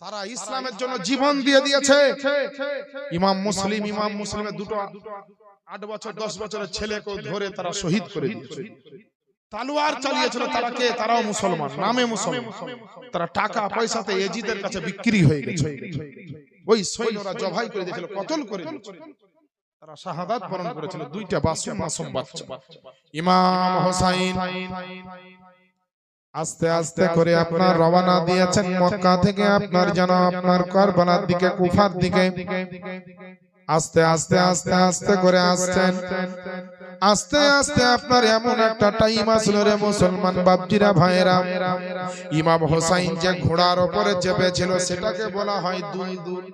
তারা ইসলামের জন্য জীবন দিয়ে দিয়েছে। ইমাম মুসলিমের দুটো 8 বছর 10 বছরের ছেলেকে ধরে তারা শহীদ করে দিয়েছে। তালোয়ার চালিয়েছিল তারা কে? তারাও মুসলমান, নামে মুসলমান। তারা টাকা পয়সাতে এজিদের কাছে বিক্রি হয়ে গেছে। ওই সৈন্যরা জবাই করে দিয়েছিল, কতল করে দিয়েছিল। তারা শাহাদাত বরণ করেছিল, 2টা মাসুম বাচ্চা। ইমাম হোসাইন আস্তে আস্তে করে আপনার রওনা দিয়েছেন মক্কা থেকে আপনার যেন আপনার কারবালার দিকে, কুফার দিকে। আস্তে আস্তে আস্তে আস্তে করে আসছেন। আস্তে আস্তে আপনার এমন একটা টাইম আসলো রে মুসলমান বাপজিরা ভাইরা, ইমাম হোসাইন যে ঘোড়ার উপরে চেপেছিল সেটাকে বলা হয় দুলদুল।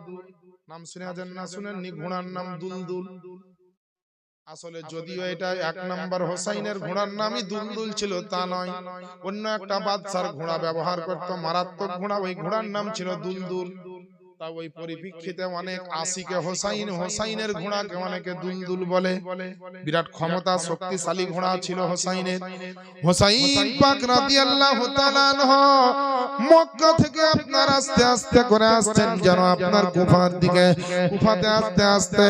নাম শুনে আছেন না? শুনেননি? ঘোড়ার নাম দুলদুল। আসলে যদিও এটা 1 নম্বর হোসাইনের ঘোড়ার নামই দুলদুল ছিল তা নয়, অন্য একটা বাদশার ঘোড়া ব্যবহার করত, মারাত্মক ঘোড়া, ওই ঘোড়ার নাম ছিল দুলদুল। তা ওই পরিপ্রেক্ষিতে অনেক আশিকে হোসাইনের ঘোড়াকে অনেকে দুলদুল বলে। বিরাট ক্ষমতা শক্তিশালী ঘোড়া ছিল হোসাইনের। হোসাইন পাক রাদিয়াল্লাহু তাআলা আনহু মক্কা থেকে আপনার আস্তে আস্তে করে আসছেন যেন আপনার কুফার দিকে। কুফাতে আস্তে আস্তে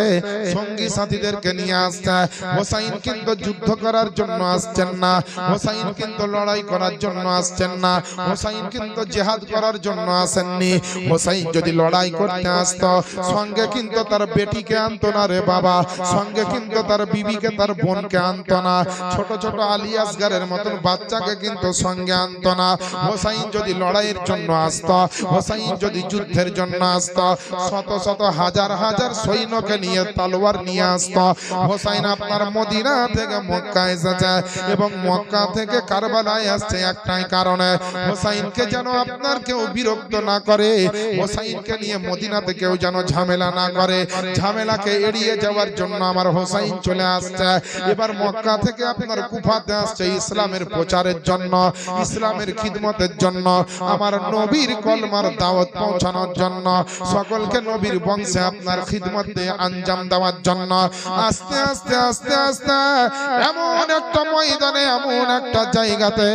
সঙ্গী সাথীদেরকে নিয়ে আসছে। হোসাইন কিন্তু যুদ্ধ করার জন্য আসছেন না, হোসাইন কিন্তু লড়াই করার জন্য আসছেন না, হোসাইন কিন্তু জিহাদ করার জন্য আসেননি। হোসাইন যদি লড়াই করতে আসতো সঙ্গে কিন্তু তার বেটিকে আনতো না রে বাবা, সঙ্গে কিন্তু তার বিবিকে, তার বোনকে আনতো না, ছোট ছোট আলী আসগারের মতন বাচ্চাকে কিন্তু সঙ্গে আনতো না। হোসাইন যদি লড়াইয়ের জন্য আসতো, হোসাইন যদি যুদ্ধের জন্য আসতো, শত শত হাজার হাজার সৈন্যকে নিয়ে তলোয়ার নিয়ে আসতো। হোসাইন আপনার মদিনা থেকে মক্কা এসেছে এবং মক্কা থেকে কারবালায় আসছে একটাই কারণে, হোসাইনকে যেন আপনার কেউ বিরক্ত না করে, হোসাইনকে নিয়ে মদিনাতে কেউ যেন ঝামেলা না করে। ঝামেলাকে এড়িয়ে যাওয়ার জন্য আমার হোসাইন চলে আসছে। এবার মক্কা থেকে আপনার কুফাতে আসছে ইসলামের প্রচারের জন্য, ইসলামের খিদমতের জন্য, আমার নবীর কলমার দাওয়াত পৌঁছানোর জন্য, সকলকে নবীর বংশে আপনার খিদমতে আঞ্জাম দেওয়ার জন্য। আস্তে আস্তে আস্তে আস্তে এমন একটা ময়দানে, এমন একটা জায়গাতে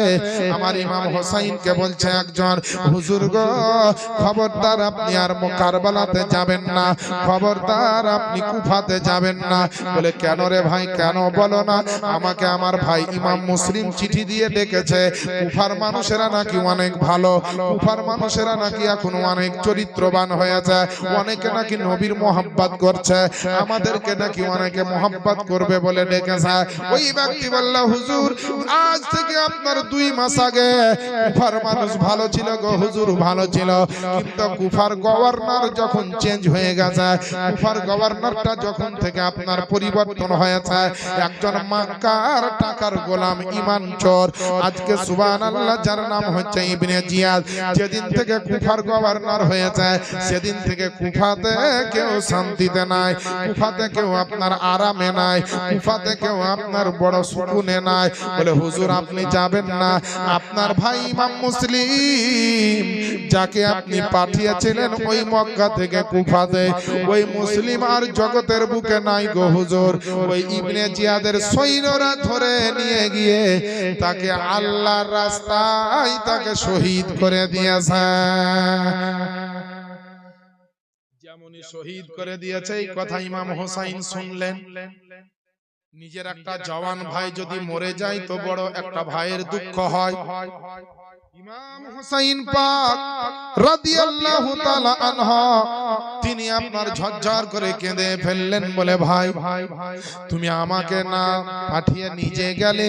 আমার ইমাম হোসাইনকে বলছে একজন, হুজুর গো খবরদার আপনি আর কারবালাতে যাবেন না, খবরদার আপনি কুফাতে যাবেন না। বলে কেন রে ভাই, কেন বলো না? আমাকে আমার ভাই ইমাম মুসলিম চিঠি দিয়ে ডেকেছে, কুফার মানুষেরা নাকি অনেক ভালো, কুফার মানুষেরা নাকি এখন অনেক চরিত্রবান হয়েছে, অনেকে নাকি নবীর মোহাব্বত করছে, আমাদেরকে নাকি অনেকে মোহাব্বত করবে বলে ডেকেছে। ওই ব্যক্তি বলল, হুজুর আজ থেকে আপনার 2 মাস আগে কুফার মানুষ ভালো ছিল গো হুজুর, ভালো ছিল, কিন্তু কুফার গভর্নর যখন চেঞ্জ হয়ে গেছে, কুফার গভর্নরটা যখন থেকে আপনার পরিবর্তন হয়েছে, একজন মক্কার টাকার গোলাম ঈমান চোর, আজকে সুবহানাল্লাহ, যার নাম হচ্ছে ইবনে জিয়াদ, যেদিন থেকে কুফার গভর্নর হয়েছে সেদিন থেকে কুফাতে কেউ শান্তিতে নাই, কুফাতে কেউ আপনার আরামে নাই, কুফাতে কেউ আপনার বড় সুকুনে নাই। বলে হুজুর আপনি যাবেন না, আপনার ভাই ইমাম মুসলিম যাকে আপনি পাঠিয়েছিলেন ওই মক্কা থেকে কুফাতে, ওই মুসলিম আর জগতের বুকে নাই গো হুজুর। ওই ইবনে জিয়াদের সৈন্যরা ধরে নিয়ে গিয়ে তাকে আল্লাহর রাস্তায় তাকে শহীদ করে দিয়েছে। যেমনই শহীদ করে দিয়েছে এই কথা ইমাম হোসাইন শুনলেন। নিজের একটা জওয়ান ভাই যদি মরে যায় তো বড় একটা ভাইয়ের দুঃখ হয়। ইমাম হোসাইন পাক রাদিয়াল্লাহু তাআলা আনহু তিনি আপনার ঝরঝর করে কেঁদে ফেললেন, বলে ভাই তুমি আমাকে না পাঠিয়ে নিজে গেলে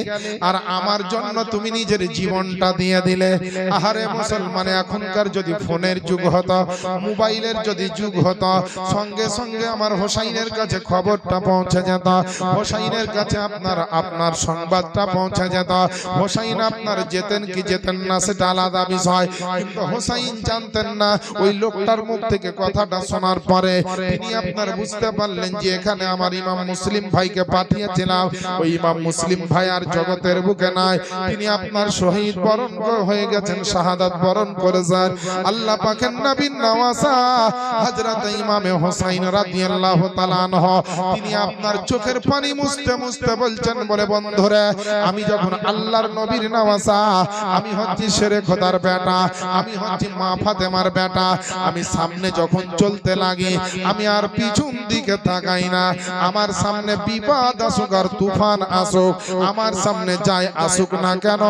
আর আমার জন্য তুমি নিজের জীবনটা দিয়ে দিলে। আহারে মুসলমান, এখনকার যদি ফোনের যুগ হতো, মোবাইলের যদি যুগ হতো, সঙ্গে সঙ্গে আমার হোসাইনের কাছে খবরটা পৌঁছে যেত, হোসাইনের কাছে আপনার সংবাদটা পৌঁছে যেত। হোসাইন আপনার যেতেন কি যেতেন না সেটা আলাদা বিষয়, কিন্তু হোসাইন জানতেন না ওই লোকটার মুখ থেকে কথাটা শোনা শোনার পরে তিনি আপনার বুঝতে পারলেন যে এখানে আমার ইমাম মুসলিম ভাইকে পাঠিয়েছিলাম, ওই ইমাম মুসলিম ভাই আর জগতের বুকে নাই, তিনি আপনার শহীদ বরণ হয়ে গেছেন, শাহাদাত বরণ করেছেন। আল্লাহ পাকের নবীর নওয়াসা হযরত ইমামে হোসেন রাদিয়াল্লাহু তাআলা আনহু তিনি আপনার চোখের পানি মুছতে মুছতে বলছেন, বলে বন্ধুরা, আমি যখন আল্লাহর নবীর নওয়াসা, আমি হচ্ছি শেরে খোদার বেটা, আমি হচ্ছি মা ফাতেমার বেটা, আমি সামনে যখন চলতে লাগি আমি আর পিছন দিকে তাকাই না, আমার সামনে বিপদ আসুক আর তুফান আসুক, আমার সামনে যাই আসুক না কেন,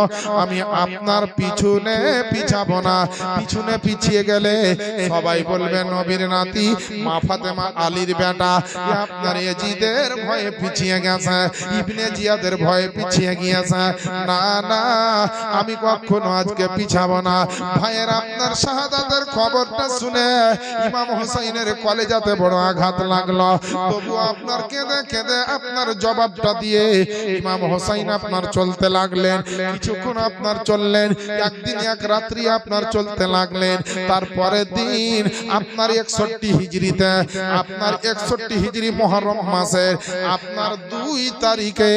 আমি আপনার পিছনে পিছাবো না। পিছনে পিছিয়ে গেলে সবাই বলবে নবীর নাতি মা ফাতেমা আলীর বেটা আপনার ইয়াজিদের ভয়ে পিছিয়ে গেছে, ইবনে জিয়াদের ভয়ে পিছিয়ে গিয়েছে। না না, আমি কখনো আজকে পিছাবো না। ভাইয়ের আপনার শাহাদাতের খবরটা শুনে ইমাম হোসেনের কলেজাতে বড় আঘাত লাগলো, তবু আপনার কেঁদে কেঁদে আপনার জবাবটা দিয়ে ইমাম হোসেন আপনার চলতে লাগলেন। কিছুক্ষণ আপনার চললেন, একদিন এক রাত্রি আপনার চলতে লাগলেন। তারপরের দিন আপনার 61 হিজরিতে, আপনার 61 হিজরি মুহররম মাসের আপনার 2 তারিখে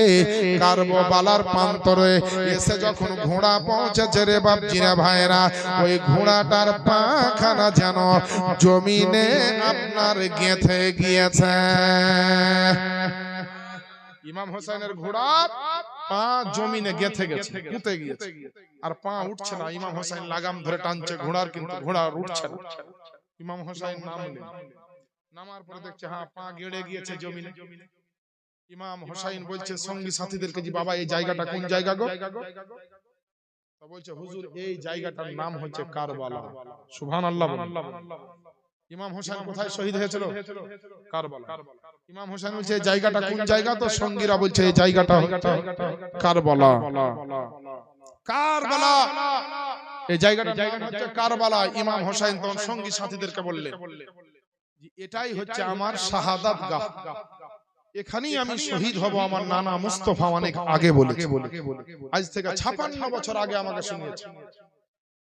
কারবালার প্রান্তরে এসে যখন ঘোড়া পৌঁছেছে রে বাপজিরা ভাইরা, ওই ঘোড়াটার পাখানা যেন জমিনে আপনার গেঁথে গিয়েছে। ইমাম হোসেনের ঘোড়ার পা জমিনে গেঁথে গেছে, পুঁতে গিয়েছে, আর পা উঠছে না। ইমাম হোসেন লাগাম ধরে টানছে ঘোড়ার, কিন্তু ঘোড়া উঠছে না। ইমাম হোসেন নামলেন, নামার পরে দেখছে হ্যাঁ পা গেড়ে গিয়েছে জমিনে। ইমাম হোসেন বলছে সঙ্গী সাথীদেরকে, যে বাবা এই জায়গাটা কোন জায়গা গো? তা বলছে হুজুর এই জায়গাটার নাম হচ্ছে কারবালা। সুবহানাল্লাহ। ইমাম হোসেন কোথায় শহীদ হয়েছিল? কারবালা। ইমাম হোসেন বলছে এই জায়গাটা কোন জায়গা? তো সঙ্গীরা বলছে এই জায়গাটা হচ্ছে কারবালা। কারবালা, এই জায়গাটা হচ্ছে কারবালা। ইমাম হোসেন তখন সঙ্গী সাথীদেরকে বললেন এটাই হচ্ছে আমার শাহাদাত গাহ, এখানেই আমি শহীদ হব। আমার নানা মুস্তাফা অনেক আগে বলেছে, আজ থেকে 56 বছর আগে আমাকে শুনিয়েছে।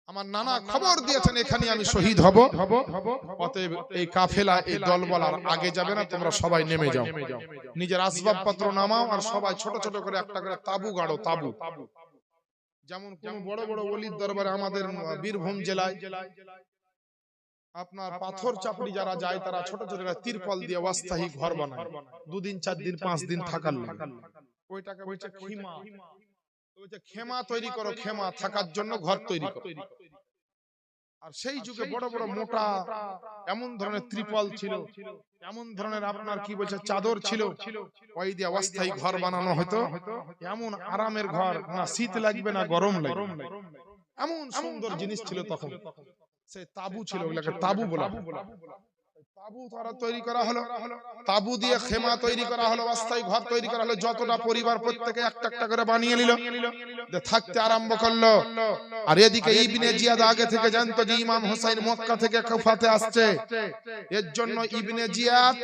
আমার নানা খবর দিয়েছেন এখানেই আমি শহীদ হব। অতএব এই কাফেলা, এই দলবলার আগে যাবে না, তোমরা সবাই নেমে যাও, নিজের আসবাবপত্র নামাও, আর সবাই ছোট ছোট করে একটা করে তাবু গাড়ো। তাবু যেমন কোন বড় বড় ওলির দরবারে আমাদের বীরভূম জেলায় আপনার পাথর চাপড়ি যারা যায় তারা ছোট ছোট তিরপল দিয়ে অস্থায়ী ঘর বানায়, 2 দিন 4 দিন 5 দিন থাকার লাগে। ওইটাকে বলছে খিমা। বলছে খেমা তৈরি করো, খেমা থাকার জন্য ঘর তৈরি করো। আর সেই যুগে বড় বড় মোটা এমন ধরনের ত্রিপল ছিল, এমন ধরনের আপনার কি বলছে চাদর ছিল, ওই দিয়ে অস্থায়ী ঘর বানানো হতো। এমন আরামের ঘর, না শীত লাগবে না গরম লাগবে, এমন সুন্দর জিনিস ছিল তখন। সেই তাবু ছিল, ওগুলোকে তাবু বলা। তাবু তারা তৈরি করা হলো, তাবু দিয়ে খেমা তৈরি করা হলো, অস্থায়ী ঘর তৈরি করা হলো। যতটা পরিবার প্রত্যেকে একটা একটা করে বানিয়ে নিল, থাকতে আরম্ভ করলো। আর এদিকে ইবনে জিয়াদ আগে থেকে জানতো যে ইমাম হোসেন মক্কা থেকে কুফাতে আসছে। এর জন্য ইবনে জিয়াদ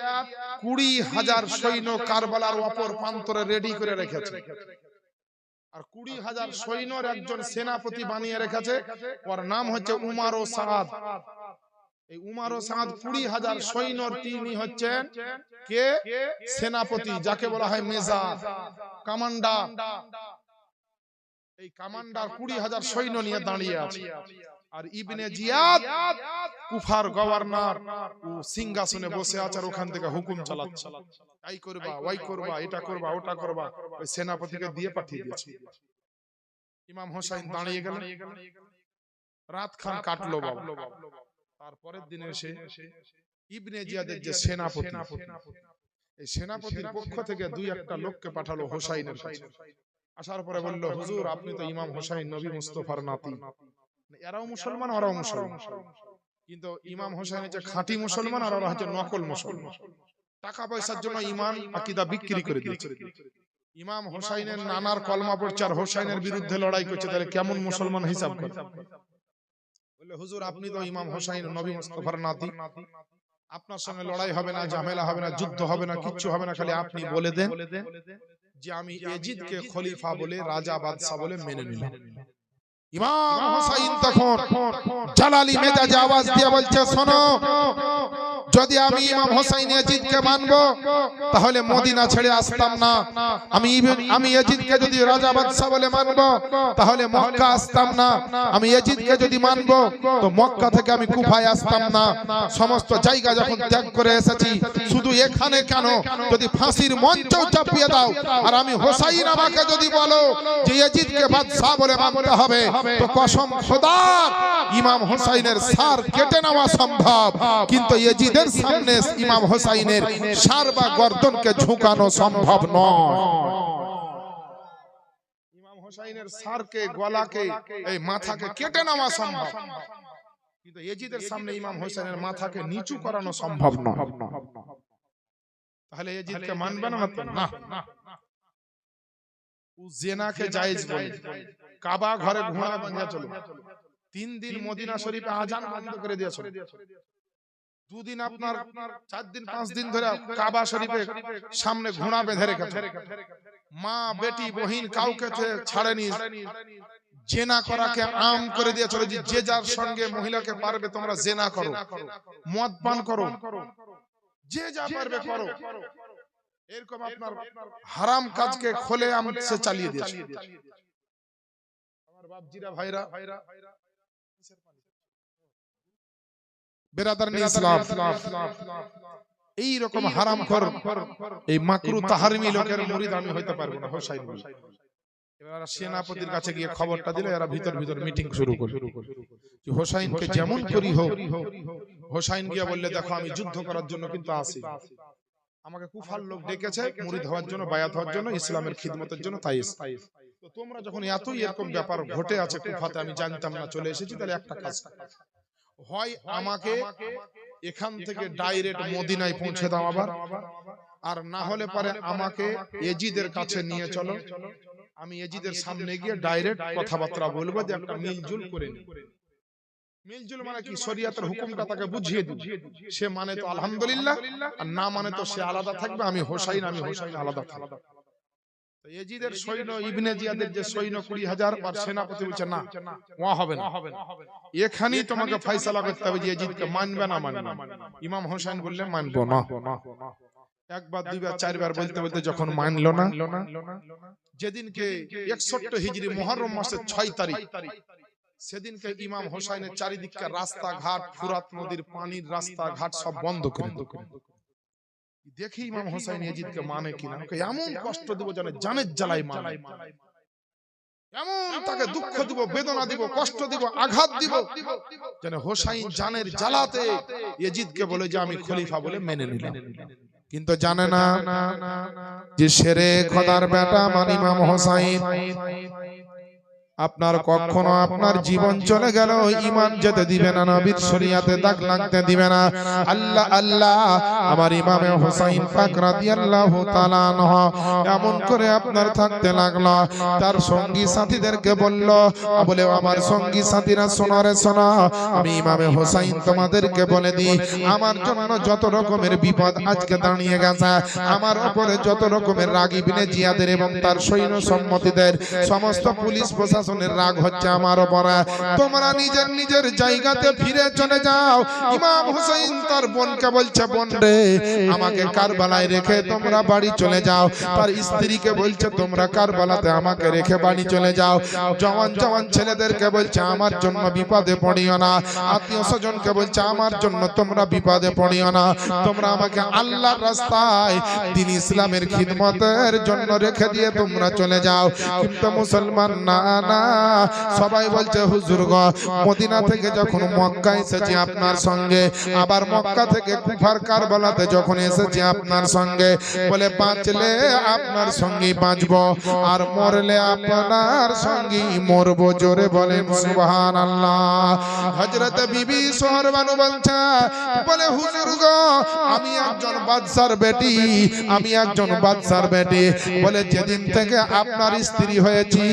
20,000 সৈন্য কারবালার অপর প্রান্তরে রেডি করে রেখেছে। আর 20,000 সৈন্যর একজন সেনাপতি বানিয়ে রেখেছে, ওর নাম হচ্ছে উমার ও সাদ। এই উমার ও সাদ 20,000 সৈন্যর তিনি হচ্ছেন কে? সেনাপতি, যাকে বলা হয় মেজর, কমান্ডার। এই কমান্ডার 20,000 সৈন্য নিয়ে দাঁড়িয়ে আছে। আর ইবনে জিয়াদ কুফার গভর্নর, ও সিংহাসনে বসে আছে, আর ওখান থেকে হুকুম চালাচ্ছে, এই করবা, ওই করবা, এটা করবা, ওটা করবা। ওই সেনাপতিকে দিয়ে পাঠিয়ে দিয়েছে। ইমাম হোসেন দাঁড়িয়ে গেলেন, রাত খান কাটলো বাবা। তারপরের দিনে এসে ইবনে জিয়াদের যে সেনাপতি, এই সেনাপতির পক্ষ থেকে 2-1টা লোককে পাঠালো হোসাইনের কাছে। আসার পরে বলল হুজুর আপনি তো ইমাম হোসেন নবী মুস্তাফার নাতি। এরাও মুসলমান, ওরাও মুসলমান, কিন্তু ইমাম হোসেন হচ্ছে খাঁটি মুসলমান, আর ওরা হচ্ছে নকল মুসলমান। টাকা পয়সার জন্য ঈমান আকীদা বিক্রি করে দিয়েছে। ইমাম হোসেনের নানার কলমা পড়ছে আর হোসেনের বিরুদ্ধে লড়াই করছে, তাহলে কেমন মুসলমান হিসাব করে? বললে হুজুর আপনি তো ইমাম হোসেন নবী মুস্তাফার নাতি, আপনার সঙ্গে লড়াই হবে না, ঝামেলা হবে না, যুদ্ধ হবে না, কিচ্ছু হবে না, খালি আপনি বলে দেন যে আমি ইয়াজিদকে খলিফা বলে, রাজা বাদশা বলে মেনে নিলাম। ইমাম হোসেন তখন জালালি মেজাজে আওয়াজ দিয়ে বলছে শোনো, যদি আমি ইমাম হোসেন ইয়াজিদকে মানবো তাহলে মদিনা ছেড়ে আসতাম না। আমি ইয়াজিদকে যদি রাজা বাদশা বলে মানবো তাহলে মক্কা আসতাম না। আমি ইয়াজিদকে যদি মানবো তো মক্কা থেকে আমি কুফায় আসতাম না। সমস্ত জায়গা যখন ত্যাগ করে এসেছি, শুধু এখানে কেন, যদি ফাঁসির মঞ্চ চাপিয়ে দাও আর আমি হোসাইন আমাকে যদি বলো যে ইয়াজিদকে বাদশা বলে মানতে হবে, তো কসম খোদার ইমাম হোসাইনের সার কেটে নেওয়া সম্ভব, কিন্তু ইয়াজিদের সামনে ইমাম হোসাইনের সার বা গর্দনকে ঝুঁকানো সম্ভব নয়। ইমাম হোসাইনের সারকে, গলাকে, এই মাথাকে কেটে নেওয়া সম্ভব, কিন্তু ইয়াজিদের সামনে ইমাম হোসেনের মাথাকে নিচু করানো সম্ভব নয়। তাহলে ইয়াজিদকে মানবে না? না। ও জিনাকে জায়েজ বলে, কাবা ঘরে ঘোড়া বাঁধা চলে, 3 দিন মদিনা শরীফে আজান বন্ধ করে দিয়েছে, 2 দিন আপনার 4 দিন 5 দিন ধরে কাবা শরীফে সামনে ঘোড়া বেঁধে রেখেছে, মা বেটি বহিন কাউকে ছাড়েনি, জেনা করাকে আম করে দিয়েছিল, যে যার সঙ্গে মহিলাকে পারবে তোমরা জেনা করো, মদ পান করো, যে যা পারবে করো, এরকম আপনার হারাম কাজকে খোলে আমছে চালিয়ে দিয়েছে। আমার বাপজিরা ভাইরা, বেরাদারনি ইসলাম, এই রকম হারামখোর এই মাকরু তাহারিমি লোকের মুরিদ আমি হইতে পারবো না। হোসাইন এবার সেনাপতির কাছে গিয়ে খবরটা দিলে এরা ভিতর ভিতর মিটিং শুরু করে যে হোসাইনকে যেমন করি হোক। হোসাইন গিয়ে বললে দেখো আমি যুদ্ধ করার জন্য কিন্তু আসি, আমাকে কুফার লোক ডেকেছে মুরিদ হওয়ার জন্য, বায়াত হওয়ার জন্য, ইসলামের খিদমতের জন্য, তাই তো তোমরা যখন এতই এরকম ব্যাপার ঘটে আছে কুফাতে, আমি জানতাম না, চলে এসেছি, তাহলে একটা কাজ হয় আমাকে এখান থেকে ডাইরেক্ট মদিনায় পৌঁছে দাও আবার, আর না হলে পারে আমাকে ইয়াজিদের কাছে নিয়ে চলো, আমি ইয়াজিদের সামনে গিয়ে ডাইরেক্ট কথাবার্তা বলবো, যে একটা মিলজুল করে নি। মিলজুল মানে কি? শরীয়তের হুকুমটা তাকে বুঝিয়ে দিই, সে মানে তো আলহামদুলিল্লাহ, আর না মানে তো সে আলাদা থাকবে, আমি হোসাইন আলাদা থাকবে। ইয়াজিদের সৈন্য, ইবনে জিয়াদের যে সৈন্য 20,000, আর সেনাপতি বলছে না, ও হবে না, এখানেই তোমাকে ফয়সালা করতে হবে যে ইয়াজিদকে মানবে না মানবে। ইমাম হোসেন বললেন মানবো না। একবার, দুইবার, 4বার বলতে বলতে যখন মানলো না, যেদিনকে 61 হিজরি মুহররম মাসের 6 তারিখ, সেদিনকে ইমাম হোসেনের চারিদিকে রাস্তাঘাট, ফুরাত নদীর পানির রাস্তাঘাট সব বন্ধ করে দেখি ইমাম হোসেন ইয়াজিদকে মানে কিনা। এমন কষ্ট দিব জানে, জানের জ্বালাই মানে, এমন তাকে দুঃখ দিব, বেদনা দিব, কষ্ট দিব, আঘাত দিব, যেন হোসেন জানের জ্বালাতে ইয়াজিদকে বলে যে আমি খলিফা বলে মেনে নিলাম। কিন্তু জানে না যে শেরে খোদার বেটা আমার ইমাম হোসেন, আপনার কখনো আপনার জীবন চলে গেল ঈমান যেতে দিবে না, নবীর শরীয়তে দাগ লাগতে দিবে না। আল্লাহ আল্লাহ, আমার ইমামে হোসেন পাক রাদিয়াল্লাহু তাআলা আনহু এমন করে আপনার থাকতে লাগলো। তার সঙ্গী সাথীদেরকে বলল, বলে আমার সঙ্গী সাথীরা শোনো রে শোনো, আমি ইমামে হোসেন তোমাদেরকে বলে দিই, আমার জন্য যত রকমের বিপদ আজকে দাঁড়িয়ে গেছে, আমার উপরে যত রকমের রাগ ইবনে জিয়াদের এবং তার সৈন্য সম্মতিদের, সমস্ত পুলিশ প্রশাসন রাগ হচ্ছে আমার উপরে, তোমরা নিজের নিজের জায়গাতে ফিরে চলে যাও। ইমাম হোসেন তার বোনকে বলছে, বোন রে আমাকে কারবালায় রেখে তোমরা বাড়ি চলে যাও। তার স্ত্রীকে বলছে, তোমরা কারবালাতে আমাকে রেখে বাড়ি চলে যাও। জওয়ান জওয়ান ছেলেদেরকে বলছে, আমার জন্য বিপদে পড়িও না। আত্মীয় স্বজনকে বলছে, আমার জন্য তোমরা বিপদে পড়িও না, তোমরা আমাকে আল্লাহর রাস্তায় দ্বীন ইসলামের খিদমতের জন্য রেখে দিয়ে তোমরা চলে যাও। কিন্তু মুসলমান না, সবাই বলছে হুজুর গো, মদিনা থেকে যখন মক্কা এসেছি আপনার সঙ্গে, আবার মক্কা থেকে কুফার কারবালাতে যখন এসেছি আপনার সঙ্গে, বলে বাঁচলে আপনার সঙ্গে বাঁচবো, আর মরলে আপনার সঙ্গে মরবো। জোরে বলেন সুবহানাল্লাহ। হযরত বিবি সোহর বানু বলছে, বলে হুজুর গো, আমি একজন বাদশার বেটি, আমি একজন বাদশার বেটি, বলে যেদিন থেকে আপনার স্ত্রী হয়েছি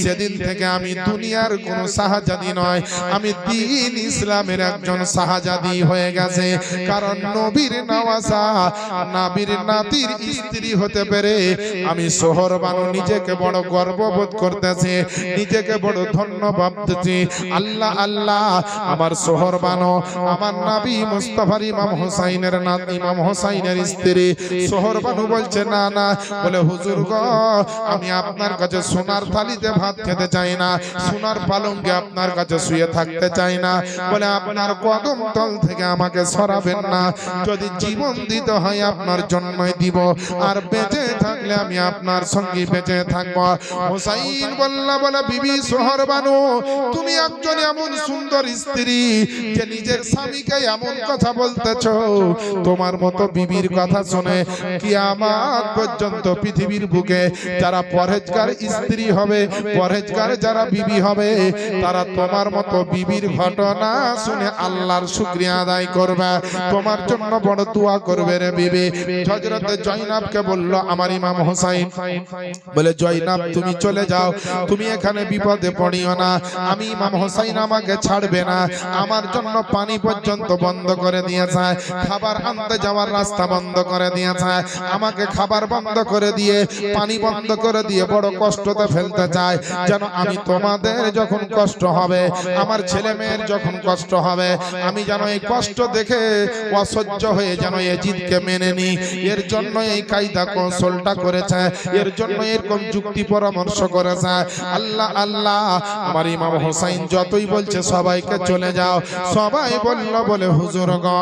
সেদিন থেকে আমি দুনিয়ার কোন শাহজাদি নয়, আমি দ্বীন ইসলামের একজন শাহজাদি হয়ে গেছে। কারণ নবীর নওয়াজা, নবীর নাতির স্ত্রী হতে পেরে আমি সোহর বানু নিজেকে বড় গর্ববোধ করতেছি, নিজেকে বড় ধন্য ভাবতেছি। আল্লাহ আল্লাহ, আমার সোহর বানু আমার নবী মুস্তাফার ইমাম হোসাইনের নাতি, ইমাম হোসাইনের স্ত্রী। সোহর বানু বলছে না না, বলে হুজুর গো, আমি আপনার কাছে সোনার থালিতে ভাত খেতে চাই না, সোনার পালঙ্কে আপনার কাছে শুয়ে থাকতে চাই না। বলে আপনার কদম তল থেকে আমাকে সরাবেন না, যদি জীবন দিতে হয় আপনার জন্মই দিব, আর বেঁচে থাকলে আমি আপনার সঙ্গে বেঁচে থাকবো। হোসাইন বললা, বলে বিবি সোহর বানু, তুমি একজন এমন সুন্দর স্ত্রী যে নিজের স্বামীকে এমন কথা বলতেছো, তোমার মতো বিবির কথা শুনে কিয়ামত পর্যন্ত পৃথিবীর বুকে যারা পরহেজগার স্ত্রী হবে, পরহেজগার যারা বিবি হবে, তারা তোমার মতো বিবির ঘটনা শুনে আল্লাহর শুকরিয়া আদায় করবে, তোমার জন্য বড় দোয়া করবে রে বিবি। হযরত জয়নাবকে বলল আমার ইমাম হোসাইন, বলে জয়নাব তুমি চলে যাও, তুমি এখানে বিপদে পড়িও না, আমি ইমাম হোসাইন আমাকে ছাড়বে না, আমার জন্য পানি পর্যন্ত বন্ধ করে দিয়েছে, খাবার আনতে যাওয়ার রাস্তা বন্ধ করে দিয়েছে, আমাকে খাবার বন্ধ করে দিয়ে পানি বন্ধ করে দিয়ে বড় কষ্টতে ফেলতে চায়, যেন আমি তোমাদের যখন কষ্ট হবে, আমার ছেলে মেয়ের যখন কষ্ট হবে, আমি যেন এই কষ্ট দেখে অসহ্য হয়ে যেন এজিদকে মেনে নি। এর জন্য এই কায়দা কৌশলটা করেছে, এর জন্য এরকম যুক্তি পরামর্শ করেছে। আল্লাহ আল্লাহ, আমার ইমাম হোসাইন যতই বলছে সবাইকে চলে যাও, সবাই বলল, বলে হুজুর গো,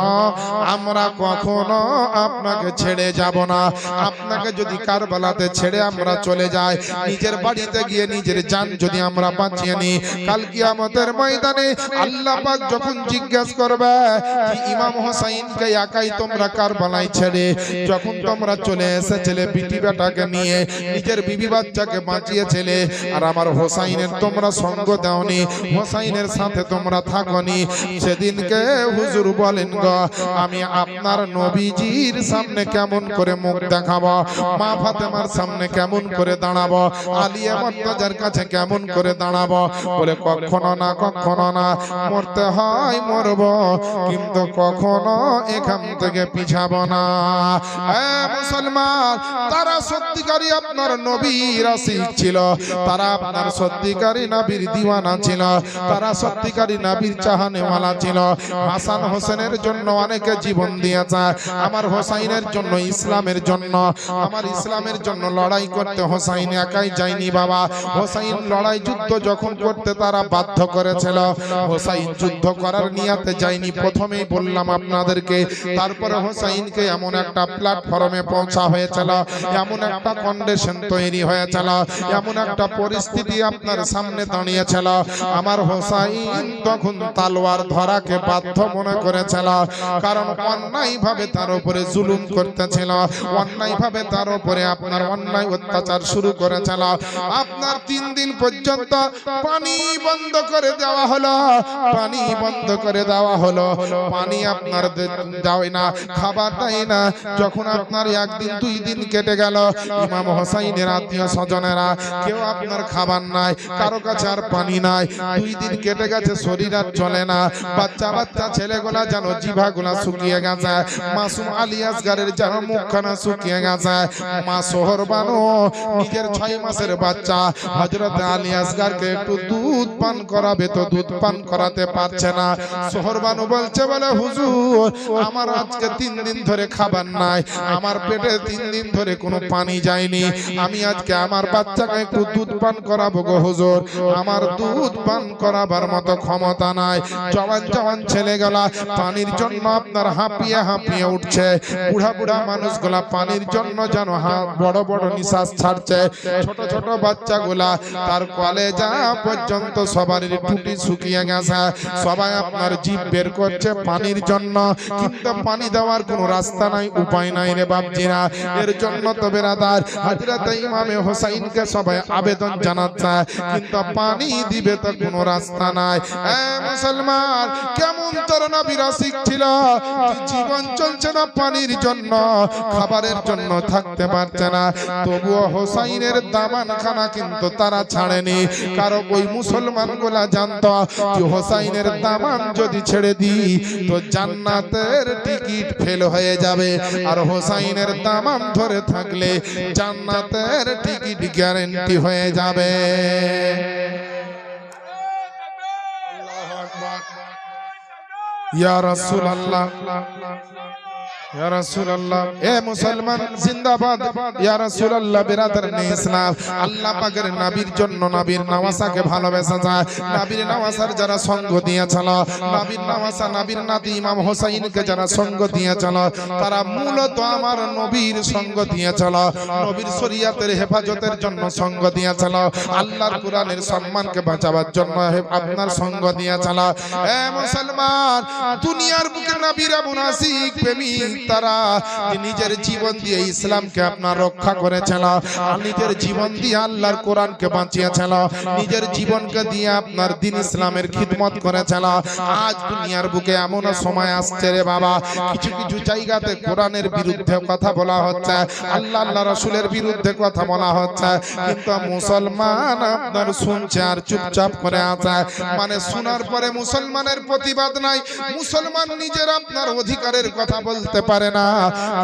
আমরা কখনো আপনাকে ছেড়ে যাব না, আপনাকে যদি কারবালাতে ছেড়ে আমরা চলে যাই, নিজের বাড়িতে গিয়ে নিজের জান যদি আমরা বাঁচিয়ে নি, কাল কিয়ামতের ময়দানে আল্লাহ পাক যখন জিজ্ঞাসা করবে যে ইমাম হোসাইনকে একাই তোমরা কারবালায় ছেড়ে যখন তোমরা চলে এসেছিলে বিটি বেটাকে নিয়ে, নিজের বিবি বাচ্চাকে বাঁচিয়েছিলে, আর আমার হোসাইনের তোমরা সঙ্গ দাওনি, হোসাইনের সাথে তোমরা থাকোনি, সেদিনকে হুজুর বলেন গো, আমি আপনার নবীজির সামনে কেমন করে মুখ দেখাবো, মা ফাতেমার সামনে কেমন করে দাঁড়াবো, আলিয়া মুর্তজার কাছে কেমন করে দাঁড়াবো। বলে কখনো না, কখনো না, মরতে হয় মরব, কিন্তু কখনো এখান থেকে পিছাবো না। মুসলমান, তারা সত্যিকারী আপনার নবীর আশিক ছিল, তারা আপনার সত্যিকারী নবীর দিওয়ানা ছিল, তারা সত্যিকারী নবীর চাহনেওয়ালা ছিল। হাসান হোসেনের জন্য অনেকে জীবন দিয়েছে, আমার হোসাইনের জন্য, ইসলামের জন্য, আমার ইসলামের জন্য লড়াই করতে হোসাইন একাই যায়নি বাবা। হোসাইন লড়াই যুদ্ধ যখন করতে তারা বাধ্য করেছিল, হোসাইন যুদ্ধ করার নিয়াতে যায়নি, প্রথমেই বললাম আপনাদেরকে। তারপরে হোসাইনকে এমন একটা প্ল্যাটফর্মে পৌঁছা হয়েছিল, এমন একটা কন্ডিশন তৈরি হয়েছিল, এমন একটা পরিস্থিতি আপনার সামনে দাঁড়িয়েছিল, আমার হোসাইন তখন তালোয়ার ধরাকে বাধ্য মনে করেছিল, কারণ অন্যায় ভাবে তার উপরে জুলুম করতেছিল, অন্যায় ভাবে তার উপরে আপনার অন্যায় অত্যাচার শুরু করেছিল। আপনার 3 দিন পর্যন্ত পানি বন্ধ করে দেওয়া হলো, পানি বন্ধ করে দেওয়া হলো, পানি আপনার দেয় না, খাবার দেয় না। যখন আপনার 1 দিন 2 দিন কেটে গেল, ইমাম হোসাইনের আত্মীয় স্বজনেরা কেউ আপনার খাবার নাই, কারো কাছে আর পানি নাই, 2 দিন কেটে গেছে, শরীর আর চলে না, বাচ্চা বাচ্চা ছেলেগুলা যেন জিভাগুলা শুকিয়ে গেছে, মাসুম আলী আসগারের যেন মুখখানা শুকিয়ে গেছে। মা সোহর বানু নিজের 6 মাসের বাচ্চা হযরত আলী আসগারকে একটু দুধ পান করাবে, তো দুধ পান করাতে পারছে না। সোহর বানু বলছে, বলে হুজুর, আমার আজকে 3 দিন ধরে খাবার নাই, আমার পেটে 3 দিন ধরে কোনো পানি যায়নি, আমি আজকে আমার বাচ্চাকে একটু দুধ পান করাবো গো হুজুর, আমার দুধ পান করাবার মতো ক্ষমতা নাই। জওয়ান জওয়ান ছেলেগুলা পানির জন্য আপনার হাঁপিয়ে হাঁপিয়ে উঠছে, বুড়া বুড়া মানুষগুলা পানির জন্য যেন বড় বড় নিঃশ্বাস ছাড়ছে, ছোট ছোট বাচ্চাগুলা তার কলেজা পর্যন্ত সবারই টুটি শুকিয়ে গেছে, সবাই আপনার জিভ বের করছে পানির জন্য, কিন্তু পানি দেওয়ার কোনো রাস্তা নাই, উপায় নাই রে বাপজিরা। এর জন্য তো বেরাদার হযরত ইমামে হোসাইনকে সবাই আবেদন জানাচ্ছে, কিন্তু পানি দিবে তো কোনো রাস্তা নাই। মুসলমান, কেমন তোর নবীর আশিক ছিল, জীবন চলছে না পানির জন্য, খাবারের জন্য থাকতে পারছে না, তবুও হোসাইনের দামানখানা কিন্তু তারা ছাড়ে ছাড়েনি, কারণ ওই মুসলমান গুলা জানতো যে হোসাইনের দামান যদি ছেড়ে দিই তো জান্নাতের টিকিট ফেল হয়ে যাবে, আর হোসাইনের দামান ধরে থাকলে জান্নাতের টিকিট গ্যারান্টি হয়ে যাবে। আল্লাহু আকবার। ইয়া রাসূলুল্লাহ, ইয়া রাসূলুল্লাহ, এ মুসলমান জিন্দাবাদ। ইয়া রাসূলুল্লাহ, বিরাদরানে ইসলাম, আল্লাহ পাকের নবীর জন্য নবীর নওয়াসাকে ভালোবাসা যায়। নবীর নওয়াসার যারা সঙ্গ দিয়েছিল, নবীর নওয়াসা নবীর নাতি ইমাম হোসেইনকে যারা সঙ্গ দিয়েছিল, তারা মূলত আমার নবীর সঙ্গ দিয়েছিল, নবীর শরীয়তের হেফাজতের জন্য সঙ্গ দিয়েছিল, আল্লাহর কোরআনের সম্মানকে বাঁচাবার জন্য আপনার সঙ্গ দিয়েছিল। এ মুসলমান, দুনিয়ার বুকে নবীর মুনাফিক প্রেমিক তারা নিজের জীবন দিয়ে ইসলামকে আপনার রক্ষা করেছিল, আর নিজের জীবন দিয়ে আল্লাহর কোরআনকে বাঁচিয়েছিল, নিজের জীবনকে দিয়ে আপনার দ্বীন ইসলামের খিদমত করেছিল। আজ দুনিয়ার বুকে এমন সময় আসছে রে বাবা, কিছু কিছু জায়গাতে কোরআনের বিরুদ্ধে কথা বলা হচ্ছে, আল্লাহ আল্লাহ রাসূলের বিরুদ্ধে কথা বলা হচ্ছে, কিন্তু মুসলমান আপনার শুনছে আর চুপচাপ করে আছে। মানে শোনার পরে মুসলমানের প্রতিবাদ নাই, মুসলমান নিজের আপনার অধিকারের কথা বলতে পারে না,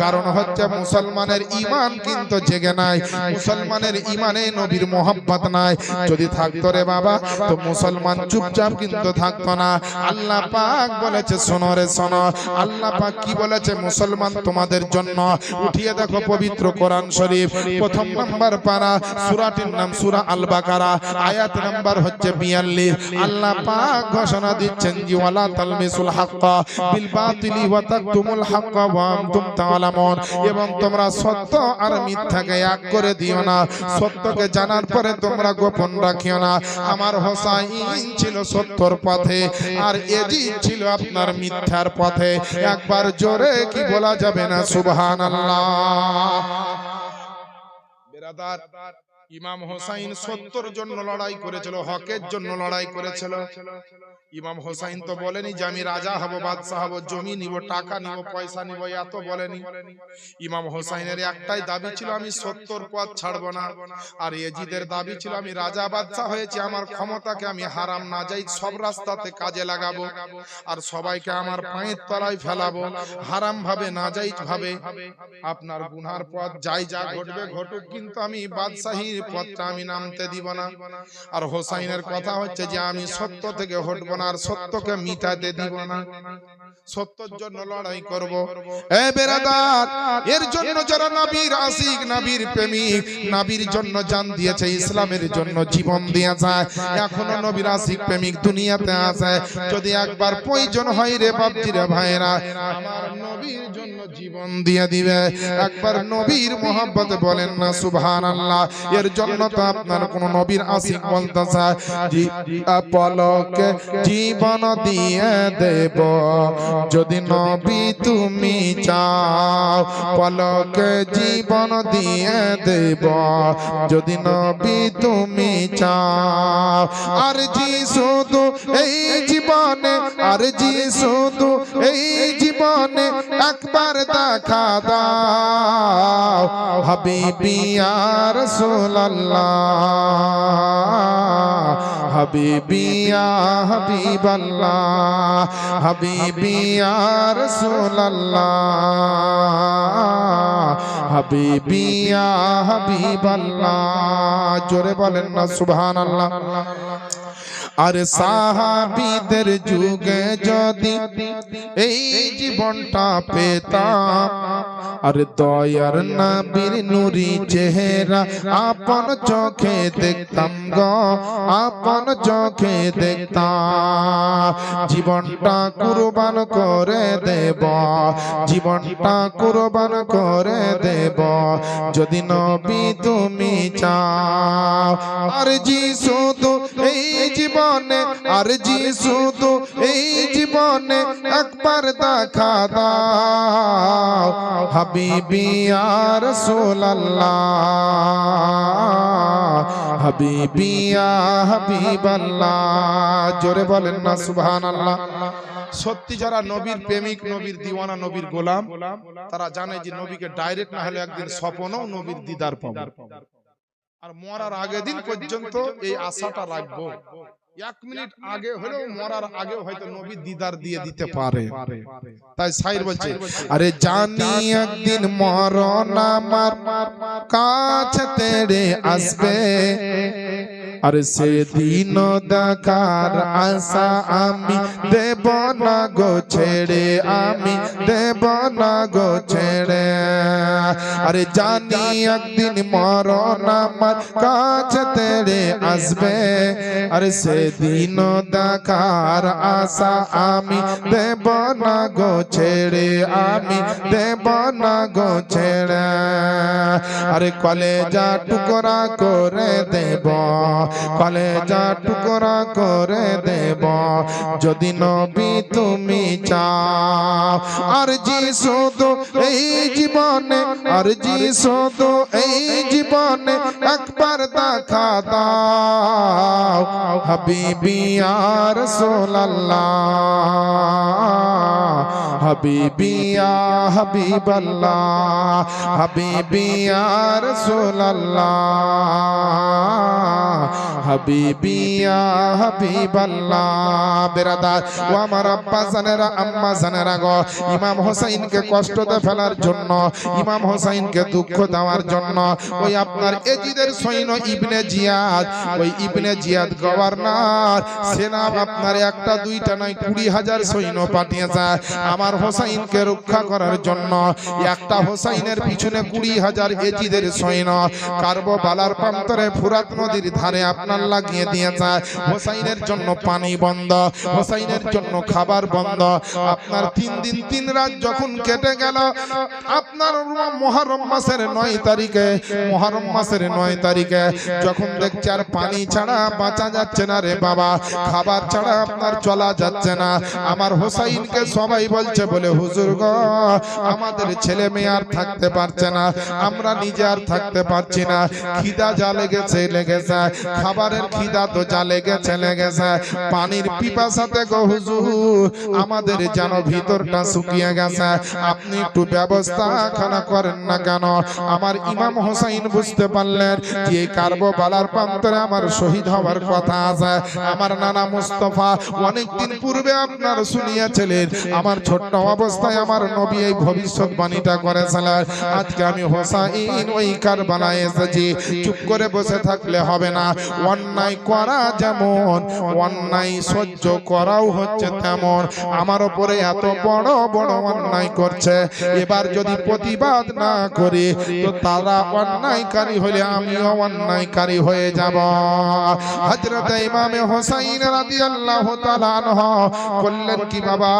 কারণ হচ্ছে মুসলমানের ঈমান কিন্তু জেগে নাই, মুসলমানের ঈমানে নবীর মোহাব্বত নাই। যদি থাকতো রে বাবা তো মুসলমান চুপচাপ কিন্তু থাকতো না। আল্লাহ পাক বলেছে, শোনো রে শোনো, আল্লাহ পাক কি বলেছে মুসলমান তোমাদের জন্য, উঠিয়ে দেখো পবিত্র কোরআন শরীফ, প্রথম নাম্বার পারা, সূরাটির নাম সূরা আল বাকারা, আয়াত নাম্বার হচ্ছে 42। আল্লাহ পাক ঘোষণা দিচ্ছেন যে ওয়ালা তালমিসুল হাক্কা বিল বাতিলি ওয়া তাকতুমুল হাক্কা ওয়া আনতুম তাআলামুন, এবং তোমরা সত্য আর মিথ্যাকে এক করে দিও না, সত্যকে জানার পরে তোমরা গোপন রাখিও না। আমার হোসাইন ছিল সত্যর পথে, আর ইয়াজিদ ছিল আপনার মিথ্যার পথে। একবার জোরে কি বলা যাবে না সুবহানাল্লাহ। বিরাদার, ইমাম হোসাইন সত্যর জন্য লড়াই করেছিল, হকের জন্য লড়াই করেছিল। ইমাম হোসাইন তো বলেনি যে আমি রাজা হব, বাদশা হব, জমি নিব, টাকা নিব, পয়সা নিব, এত বলেনি। ইমাম হোসাইনের একটাই দাবি ছিল, আমি সত্যর পথ ছাড়বো না। আর ইয়াজিদের দাবি ছিল, আমি রাজা বাদশা হয়েছি, আমার ক্ষমতাকে আমি হারাম নাজায়েজ সব রাস্তাতে কাজে লাগাবো, আর সবাইকে আমার পায়ের তলায় ফেলাবো, হারাম ভাবে নাজায়েজ ভাবে আপনার গুনার পথ যাই যা ঘটবে ঘটুক, কিন্তু আমি বাদশাহীর পথটা আমি নামতে দিব না। আর হোসাইনের কথা হচ্ছে যে আমি সত্য থেকে হটবো না, আর সত্যকে মিটাতে দিব না, সত্যের জন্য লড়াই করব। এ বেরাদার, এর জন্য যারা নবীর আশিক, নবীর প্রেমিক, নবীর জন্য জান দিয়েছে, ইসলামের জন্য জীবন দিয়েছে, এখনো নবীর আশিক প্রেমিক দুনিয়াতে আছে, যদি একবার প্রয়োজন হয় রে বাপজি রে ভাইরা, আমার নবীর জন্য জীবন দিয়ে দিবে। একবার নবীর মোহাব্বত বলেন না সুবহানাল্লাহ। এর জন্য তো আপনার কোন নবীর আশিক বলতেছে জি পলকে জীবন দিয়ে দেব যদি নবী তুমি চাও, পলকে জীবন দিয়ে দেব যদি নবী তুমি চাও। আর জি শুধু এই জীবনে, আর জি শুধু এই জীবনে একবার দেখা দাও, হাবিবি ইয়া রাসূলুল্লাহ, হাবিবি ইয়া হাবিবাল্লাহ, হাবিবি ইয়া রাসূলুল্লাহ, হাবিবি ইয়া হাবিবাল্লাহ। জোরে বলেন না সুবহানাল্লাহ। আর সাহাবীদের যুগে যদি এই জীবনটা পেতাম, আর দয়ার নবীর নূরি চেহারা আপন চোখে দেখতাম গো, আপন চোখে দেখতাম। জীবনটা কুরবান করে দেব, জীবনটা কুরবান করে দেব যদি নবী তুমি চাও। আর জি শুধু এই জীবনে, আর জি শুধু এই জীবনে একবার দেখা দাও, হাবিবি ইয়া রাসূলুল্লাহ, হাবিবি ইয়া হাবিবাল্লাহ। জোরে বলেন না সুবহানাল্লাহ। সত্যি যারা নবীর প্রেমিক, নবীর দিওয়ানা, নবীর গোলাম, তারা জানে যে নবীকে ডাইরেক্ট না হলে একদিন স্বপ্নেও নবীর দিদার পাবো। আর মরার আগে দিন পর্যন্ত এই আশাটা রাখবো, 1 মিনিট আগে হলেও মরার আগে হয়তো নবী দিদার দিয়ে দিতে পারে। তাই শাইর বলছে, আরে জানি একদিন মরণ আমার কাছে তেড়ে আসবে, আর সেদিন দেখার আশা আমি দেব না গো ছেড়ে, আমি দেব না গো ছেড়ে। আরে জানি একদিন মরণ আমার কাছে তেড়ে আসবে, আর সেদিন দেখার আশা আমি দেব না গো ছেড়ে, আমি দেব না গো ছেড়ে। আরে কলেজা টুকরা করে দেব, কলেজা টুকরা করে দেব যদি নবী তুমি চাও। আর জি শুধু এই জীবনে, আর জি শুধু এই জীবনে একবার দেখা দাও, হাবিবি ইয়া রাসূলুল্লাহ, হাবিবি ইয়া হাবিবাল্লাহ, হাবিবি ইয়া রাসূলুল্লাহ, হাবিবি ইয়া হাবিবাল্লাহ। বেরাদার ও আমার আব্বা জানেরা, আম্মা জানেরা গো, ইমাম হোসেনকে কষ্টতে ফেলার জন্য, ইমাম হোসেনকে দুঃখ দেওয়ার জন্য ওই আপনার এজিদের সৈন্য ইবনে জিয়াদ, ওই ইবনে জিয়াদ গভর্নর সেনা আপনার একটা দুইটা নয় 20,000 সৈন্য পাঠিয়েছে আমার হোসেনকে রক্ষা করার জন্য। একটা হোসেনের পিছনে 20,000 এজিদের সৈন্য কারবালার প্রান্তরে ফুরাত নদীর ধারে আপনার লাগিয়ে দিয়েছে। হোসেনের জন্য পানি বন্ধ, হোসেনের জন্য খাবার বন্ধ। আপনার 3 দিন 3 রাত যখন কেটে গেল, আপনার মুহররম মাসের 9 তারিখে, মুহররম মাসের 9 তারিখে যখন দেখছে আর পানি ছাড়া বাঁচা যাচ্ছে না রে বাবা, খাবার ছাড়া আপনার চলা যাচ্ছে না, আমার হোসেনকে সবাই বলছে বলে হুজুর গো আমাদের ছেলে মেয়ে আর থাকতে পারছে না, আমরা নিজে আর থাকতে পারছি না, খিদা যা লেগেছে লেগেছে, খাবারের খিদা তো যা লেগেছে লেগেছে, পানির পিপাসাতে গো হুজুর আমাদের যেন ভিতরটা শুকিয়ে গেছে, আপনি একটু ব্যবস্থা খানা করেন না কেন। আমার ইমাম হোসেন বুঝতে পারলেন যে কারবালার প্রান্তরে আমার শহীদ হওয়ার কথা আছে। আমার নানা মুস্তাফা অনেকদিন পূর্বে আপনার শুনিয়েছিলেন, আমার ছোট্ট অবস্থায় আমার নবী এই ভবিষ্যৎবাণীটা করেছিলেন। আজকে আমি হোসেন ওই কারবালায় এসেছি, চুপ করে বসে থাকলে হবে না। অন্যায় করা যেমন, অন্যায় সহ্য করাও হচ্ছে তেমন। আমার উপরে এত বড় বড় অন্যায় করছে, এবার যদি প্রতিবাদ না করি তো তারা অন্যায়কারী হলে আমিও অন্যায়কারী হয়ে যাব। হযরত ইমামে হোসেন রাদিয়াল্লাহু তাআলা আনহু বললেন কি বাবা,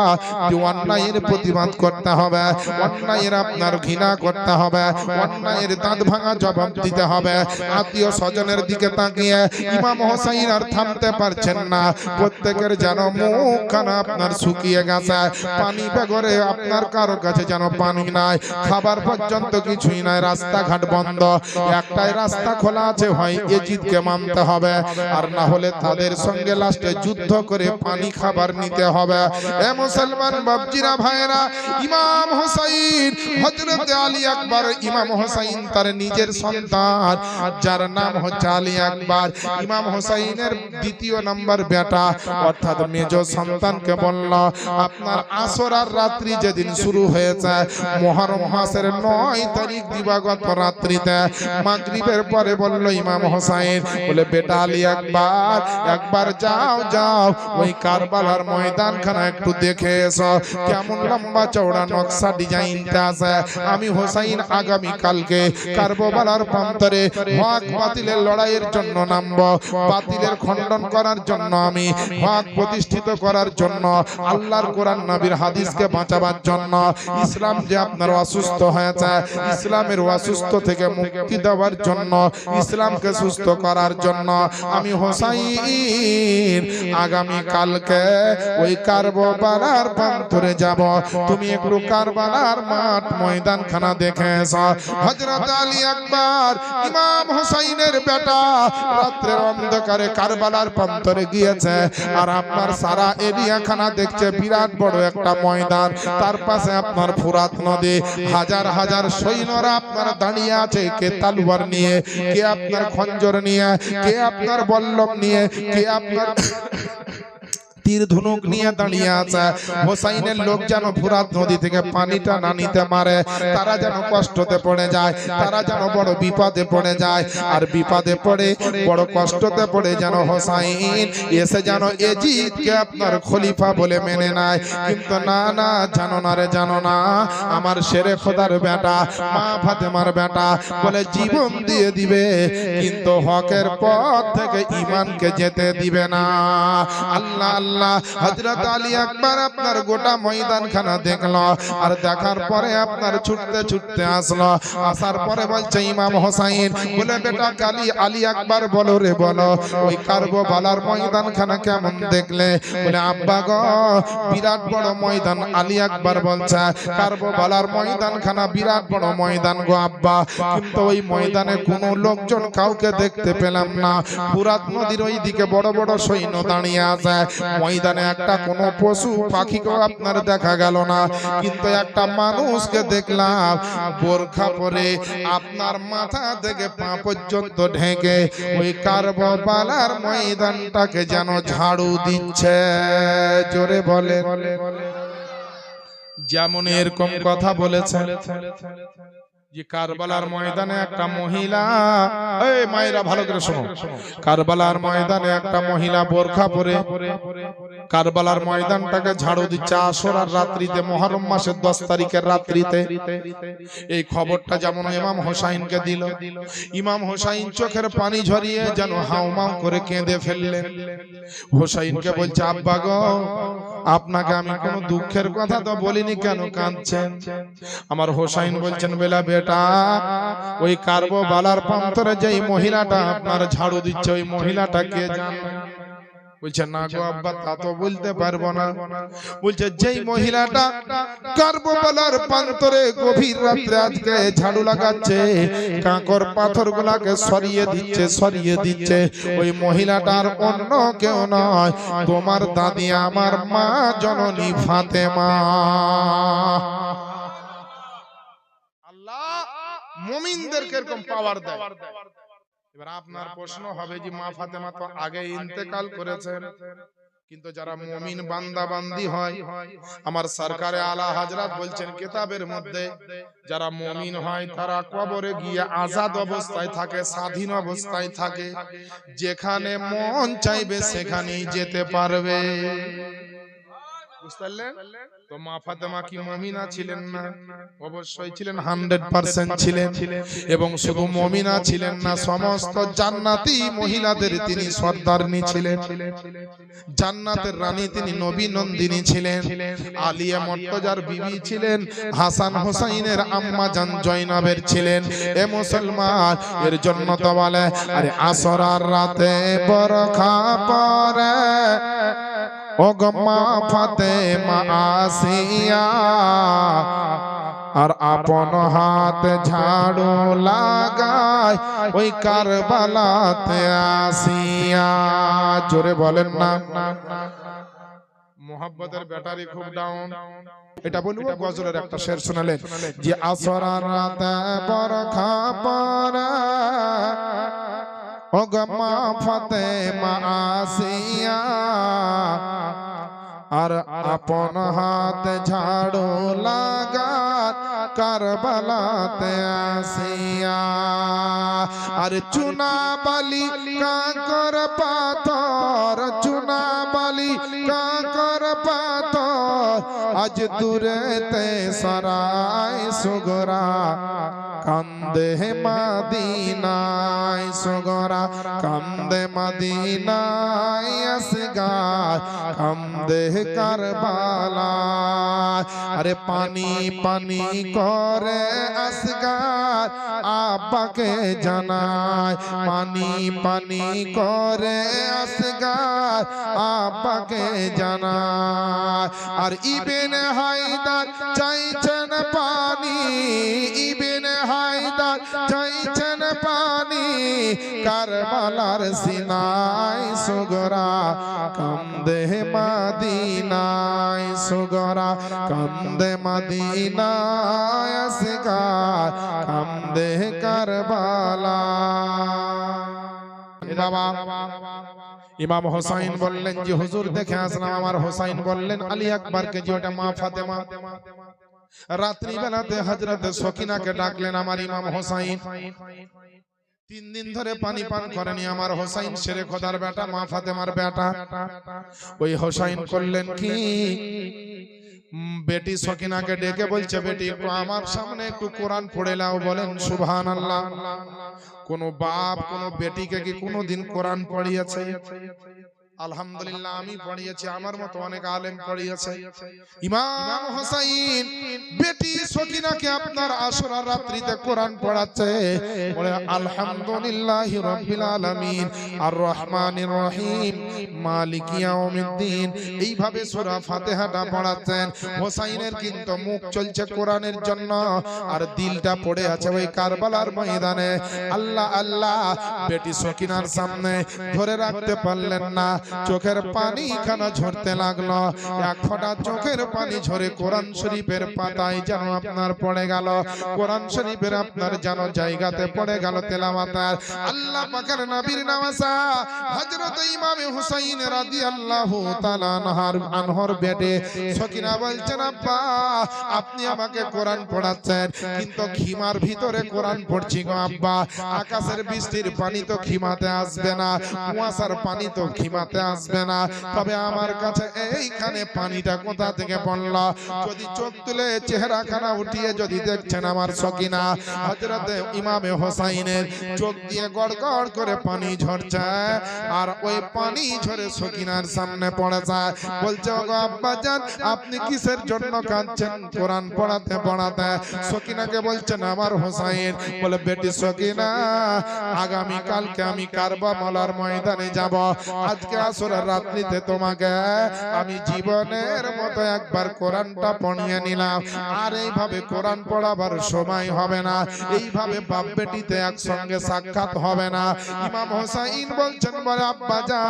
যে অন্যায়ের প্রতিবাদ করতে হবে, অন্যায়ের আপনার ঘৃণা করতে হবে, অন্যায়ের দাঁত ভাঙা জবাব দিতে হবে। আত্মীয় স্বজনের দিকে তাকিয়ে ইমাম হোসেন আর থামতে পারছেন না, প্রত্যেকের যেন মুখখানা আপনার শুকিয়ে গেছে, পানি বেগরে আপনার কারো কাছে যেন পানি নাই, খাবার পর্যন্ত কিছুই নাই, রাস্তাঘাট বন্ধ, একটাই রাস্তা খোলা আছে, হয় এজিদকে মানতে হবে আর না হলে তাদের সঙ্গে লাস্টে যুদ্ধ করে পানি খাবার নিতে হবে। এ মুসলমান বাপজিরা ভাইরা, ইমাম হোসেন হযরত আলী আকবর, ইমাম হোসেন তার নিজের সন্তান যার নাম হচ্ছে আলী আকবর, ইমাম হোসেনের দ্বিতীয় নাম্বার বেটা অর্থাৎ মেজ সন্তানকে বলল আপনার আসরার রাত্রি যেদিন শুরু হয়েছে মুহররম মাসের 9 তারিখ দিবাগত রাত্রিতে মাগরিবের পরে বলল ইমাম হোসেন বলে বেটা আলী আকবর একবার যাও যাও ওই কারবালার ময়দানখানা একটু দেখে এসো, কেমন লম্বা চওড়া নকশা ডিজাইনটা আছে। আমি হোসেন আগামী কালকে কারবালার প্রান্তরে হক বাতিলের লড়াইয়ের জন্য নামব, বাতিলের খণ্ডন করার জন্য, আমি হক প্রতিষ্ঠিত করার জন্য, আল্লাহর কোরআন নবীর হাদিসকে বাঁচাবার জন্য, ইসলাম যে আপনার অসুস্থ হয়েছে ইসলামের অসুস্থ থেকে মুক্তি দেওয়ার জন্য, ইসলামকে সুস্থ করার জন্য আমি হোসেন আগামী কালকে ওই কারবালার প্রান্তরে যাব। তুমি একটু কারবালার মাঠ ময়দানখানা দেখে এসো। হযরত আলী আকবর ইমাম হোসেনের বেটা রাত্রের অন্ধকারে কারবালার প্রান্তরে গিয়েছে আর আপনার সারা এরিয়াখানা দেখছে, বিরাট বড় একটা ময়দান ময়দান, তার পাশে আপনার ফুরাত নদী, হাজার হাজার সৈন্যরা আপনার দাঁড়িয়ে আছে, কে তলোয়ার নিয়ে, কে আপনার খঞ্জর নিয়ে, কে আপনার বল্লম নিয়ে, কে আপনার তীর ধনুক নিয়ে দাঁড়িয়ে আছে। হোসাইনের লোক যেন ফুরাত নদী থেকে পানিটা না নিতে পারে, তারা যেন কষ্টতে পড়ে যায়, তারা যেন বড় বিপদে পড়ে যায়। আর বিপদে পড়ে বড় কষ্টতে পড়ে যেন হোসাইন এসে যেন এজিদকে আপনার খলিফা বলে মেনে নেয়। কিন্তু না না, জানো না রে, জানো না, আমার শেরে খোদার বেটা, মা ফাতেমার বেটা বলে জীবন দিয়ে দিবে, কিন্তু হকের পথ থেকে ঈমানকে যেতে দিবে না। আল্লাহ আল্লাহ, হযরত আলী আকবার আপনার গোটা ময়দান খানা দেখলো, আর দেখার পরে আপনার ছুটতে ছুটতে আসলো। আসার পরে বলছে ইমাম হোসাইন, বলে বেটা কালী আলী আকবার বলো রে বলো, ওই কারবালার ময়দান খানা কেমন দেখলে? বলে আব্বা গো, বিরাট বড় ময়দান। আলী আকবার বলছে কারবালার ময়দান খানা বিরাট বড় ময়দান গো আব্বা, কিন্তু ওই ময়দানে কোনো লোকজন কাউকে দেখতে পেলাম না। ফুরাত নদীর ওই দিকে বড় বড় সৈন্য দাঁড়িয়ে আছে, ময়দানে একটা কোন পশু পাখিকেও আপনার দেখা গেল না, কিন্তু একটা মানুষকে দেখলাম বোরখা পরে আপনার মাথা থেকে পা পর্যন্ত ঢেকে ওই কারবালার ময়দানটাকে যেন ঝাড়ু দিচ্ছে। জোরে বলে, যেমন এরকম কথা বলেছে যে কারবালার ময়দানে একটা মহিলা, এই মায়েরা ভালো করে শোনো, কারবালার ময়দানে একটা মহিলা বোরখা পরে কারবালার ময়দানটাকে ঝাড়ু দিচ্ছে আশুরার রাত্রিতে, মুহররম মাসের 10 তারিখের রাত্রিতে। এই খবরটা যেমন ইমাম হোসাইনকে দিল, ইমাম হোসাইন চোখের পানি ঝরিয়ে যেন হাউমাউ করে কেঁদে ফেললেন। হোসাইনকে বলছে আব্বা গো, আপনাকে আমি কোনো দুঃখের কথা তো বলিনি, কেন কাঁদছেন? আমার হোসাইন বলছেন বেলা বেটা, ওই কারবালার প্রান্তরে যেই মহিলাটা আপনার ঝাড়ু দিচ্ছে, ওই মহিলাটা কে জানো? বলছে না গো আব্বা, তা তো বলতে পারবো না। বলছে যেই মহিলাটা কারবালার প্রান্তরে গভীর রাত্রে আজকে ঝাড়ু লাগাচ্ছে, কাঁকর পাথর গুলাকে সরিয়ে দিচ্ছে, সরিয়ে দিচ্ছে, ওই মহিলাটার অন্য কেউ নয়, তোমার দাদি, আমার মা জননী ফাতেমা। আল্লাহ মুমিনদেরকে এরকম পাওয়ার দেয়। এবার আপনার প্রশ্ন হবে যে মা ফাতেমা তো আগে ইন্তেকাল করেছেন, কিন্তু যারা মুমিন বান্দা বান্দি হয়, আমার সরকারে আলা হযরত বলছেন কিতাবের মধ্যে, যারা মুমিন হয় তারা কবরে গিয়ে আজাদ অবস্থায় থাকে, স্বাধীন অবস্থায় থাকে, যেখানে মন চাইবে সেখানেই যেতে পারবে। বুঝতে পারলেন? তো মা ফাতেমা কি মুমিনা ছিলেন না? অবশ্যই ছিলেন, 100% ছিলেন। এবং শুধু মুমিনা ছিলেন না, সমস্ত জান্নাতি মহিলাদের তিনি সর্দারনি ছিলেন, জান্নাতের রানী তিনি, নবী নন্দিনী ছিলেন, আলিয়া মুর্তজার বিবি ছিলেন, হাসান হোসাইনের আম্মা জান জয়নাবের ছিলেন। এ মুসলমান, এর জন্য তো বলে আরে আসরার রাতে বরখা পরে ও গো মা ফাতেমা আসিয়া, আর আপন হাত ঝাড়ু লাগায় ওই কারবালাতে আসিয়া। জোরে বলেন না। মোহাব্বতের ব্যাটারি খুব ডাউন। এটা বলবো, গজলের একটা শের শোনালেন যে আসরার রাতে বরখা পরে ও গো মা ফাতেমা আসিয়া, আর আপন হাত ঝাড়ু লাগাত কারবালাতে আসিয়া। আর চুনা বালি কাঁকর পাথর, চুনা বালি কাঁকর পাথর, আজ দূরেতে সরাই সুগরা কান্দে মদিনায়, সুগরা কান্দে মদিনায়, আসগার কান্দে কারবালা। আরে পানি পানি করে আসগার আব্বাকে জানায়, পানি পানি করে আসগার আব্বাকে জানায়। আর ইবনে হায়দার চাইছেন পানি, ইবনে হায়দার চাইছেন পানি, কারবালার সিনায় সুগরা কান্দে মদিনায় সুগরা কান্দে মদিনায় আসগার কান্দে কারবালা। বাবা ইমাম হোসাইন বললেন যে হুজুর দেখে আসলাম আমার হোসাইন বললেন আলী আকবরকে যে ওটা মা ফাতেমা। রাত্রি বেলাতে হযরত সকিনাকে ডাকলেন আমার ইমাম হোসাইন 3 দিন ধরে পানি পান করেনি আমার হোসাইন শেরে খোদার বেটা মা ফাতেমার বেটা। ওই হোসাইন করলেন কি বেটি সকিনাকে ডেকে বলছে বেটি একটু আমার সামনে একটু কোরআন পড়ে নাও। বলেন সুবহানাল্লাহ। কোন বাপ কোন বেটিকে কি কোনদিন কোরআন পড়িয়েছে? আলহামদুলিল্লাহ আমি পড়িয়েছি, আমার মতো অনেক আলেম পড়িয়েছে। ইমাম হোসাইন বেটি সকিনাকে আপনার আশুরার রাত্রিতে কোরআন পড়াচ্ছে। বলে আলহামদুলিল্লাহি রাব্বিল আলামিন আর রহমানির রহিম মালিকি ইয়াউমিদ্দিন, এইভাবে সূরা ফাতিহাটা পড়াচ্ছেন। হোসাইনের কিন্তু মুখ চলছে কোরআনের জন্য আর দিলটা পড়ে আছে ওই কারবালার ময়দানে। আল্লাহ আল্লাহ বেটি সকিনার সামনে ধরে রাখতে পারলেন না, চোখের পানি খানা ঝরতে লাগলো। এক ফোঁটা চোখের পানি ঝরে কোরআন শরীফের পাতায় যেন আপনার পড়ে গেল, কোরআন শরীফের আপনার যেন জায়গাতে পড়ে গেল তেলাওয়াতের। আল্লাহ পাকের নবীর নওয়াজা হযরত ইমাম হুসাইন রাদিয়াল্লাহু তাআলা আনহর বেটে সকিনা বলছেন আব্বা আপনি আমাকে কোরআন পড়াচ্ছেন কিন্তু খিমার ভিতরে কোরআন পড়ছি গো আব্বা। আকাশের বৃষ্টির পানি তো খিমাতে আসবে না, কুয়াশার পানি তো খিমাতে আসবে না, তবে আমার কাছে এইখানে পানিটা কোথা থেকে পড়ল? যদি চোখ তুলে চেহারা খানা উঠিয়ে যদি দেখছেন আমার সকিনা হযরত ইমামে হোসাইনের চোখ দিয়ে গড়গড় করে পানি ঝরছে আর ওই পানি ঝরে সকিনার সামনে পড়ে যায়। বলছে ওগো আব্বাজান আপনি কিসের জন্য কাঁদছেন? কোরআন পড়াতে পড়াতে সকিনাকে বলছেন আমার হোসাইন বলে বেটি সকিনা আগামী কালকে আমি কারবালার ময়দানে যাব, আজকে আসরের রাত্রিতে তোমাকে আমি জীবনের মতো একবার কোরআনটা পড়িয়ে নিলাম। আর এইভাবে কোরআন পড়াবার সময় হবে না, এইভাবে বাপ বেটিতে একসঙ্গে সাক্ষাৎ হবে না। ইমাম হোসাইন বলছেন বলে আব্বা যা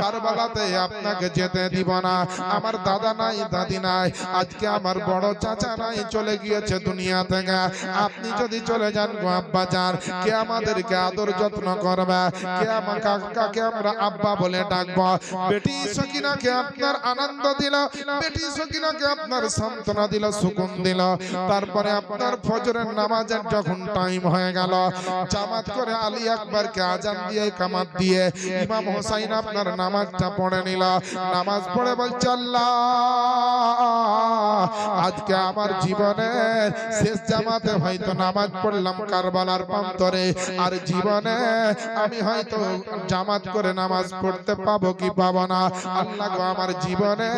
কারবালাতে আপনাকে যেতে দিব না, আমার দাদা নাই দাদি নাই, আজকে আমার বড় চাচা নাই চলে গিয়েছে দুনিয়া থেকে, আপনি যদি চলে যান গো আব্বা যান কে আমাদেরকে আদর যত্ন করবে, কে আমার কাকাকে আমরা আব্বা বলে ডাকবো? বেটি সকিনাকে আপনার আনন্দ দিল, বেটি সকিনাকে আপনার সান্ত্বনা দিল, সুকুন দিল। তারপরে আপনার ফজরের নামাজের যখন টাইম হয়ে গেল জামাত করে আলী আকবরকে আজান দিয়ে কামাত দিয়ে ইমাম হোসাইন আপনার নামাজটা পড়ে নিল। নামাজ পড়ে বলছে আল্লাহ আজকে আমার জীবনের শেষ জামাতে হয়তো নামাজ পড়লাম কারবালার প্রান্তরে, আর জীবনে আমি হয়তো জামাত করে নামাজ পড়তে পাবো কি পাবো না। আল্লাহ গো আমার জীবনে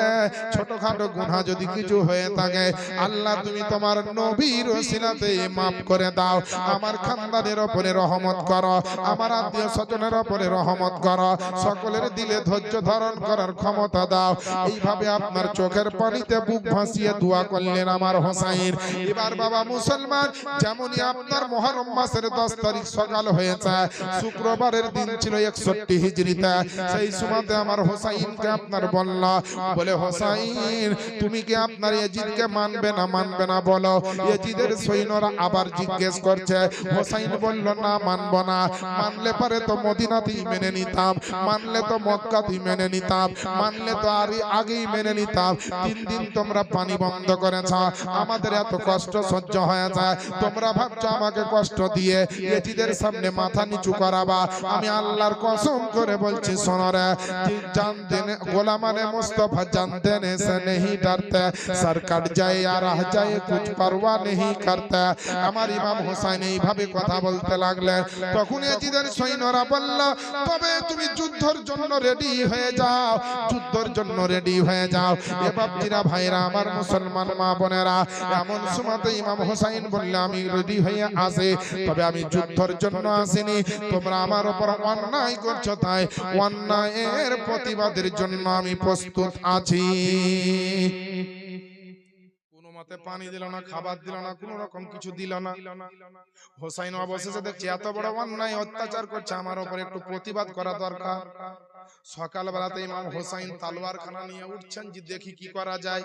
ছোটখাটো গুনাহ যদি কিছু হয়ে থাকে আল্লাহ তুমি তোমার নবীর ওসিলাতে maaf করে দাও, আমার খানদানের উপরে রহমত করো, আমার আত্মীয় স্বজনের উপরে রহমত করো, সকলের দিলে ধৈর্য ধারণ করার ক্ষমতা দাও। এইভাবে আপনার চোখের পানিতে বুক ভাসিয়ে দোয়া করলেন আমার হোসাইন। এবার বাবা মুসলমান যেমনই আপনার মুহররম মাসের 10 তারিখ সকাল হয়েছে, শুক্রবারের দিন ছিল 61 হিজরিতে, সেই সময়তে আমার হোসাইনকে আপনার বলল বলে হোসাইন তুমি কি আপনার ইয়াজিদকে মানবে না বলো। ইয়াজিদের সৈন্যরা আবার জিজ্ঞেস করছে, হোসাইন বলল না মানব না, মানলে পারে তো মদিনাতেই মেনে নিতাম, মানলে তো মক্কাতেই মেনে নিতাম, মানলে তো আর আগেই মেনে নিতাম। 3 দিন তোমরা পানি বন্ধ করেছ, আমাদের এত কষ্ট সহ্য হয়ে যায়, তোমরা ভাবছো আমাকে কষ্ট দিয়ে ইয়াজিদের সামনে মাথা নিচু করাবা। আমি আল্লাহর কসম করে বলছি শোনো রে, जानते ने गोलामाने मुस्तफा जानते ने से नहीं डरते, सर कट जाए या रह जाए कुछ परवाह नहीं करते। আমার ইমাম হোসেন এইভাবে কথা বলতে লাগলেন। তখন ইয়াজিদের সৈন্যরা বলল তবে তুমি যুদ্ধের জন্য রেডি হয়ে যাও, যুদ্ধের জন্য রেডি হয়ে যাও। এ বাপজিরা ভাইরা আমার মুসলমান মা বোনেরা, এমন সময়তে ইমাম হোসেন বলল আমি রেডি হয়ে আসি, তবে আমি যুদ্ধের জন্য আসিনি, তোমরা আমার উপর অন্যায় করছো তাই অন্যায়ের প্রতিবাদের জন্য আমি প্রস্তুত আছি। কোন মতে পানি দিল না, খাবার দিল না, কোন রকম কিছু দিল না। হোসাইন অবশেষে দেখছে এত বড় অন্যায় অত্যাচার করছে, আমার উপর একটু প্রতিবাদ করা দরকার। সকালবেলাতে ইমাম হোসাইন তলোয়ার খানা নিয়ে উঠছেন যে দেখি কি করা যায়।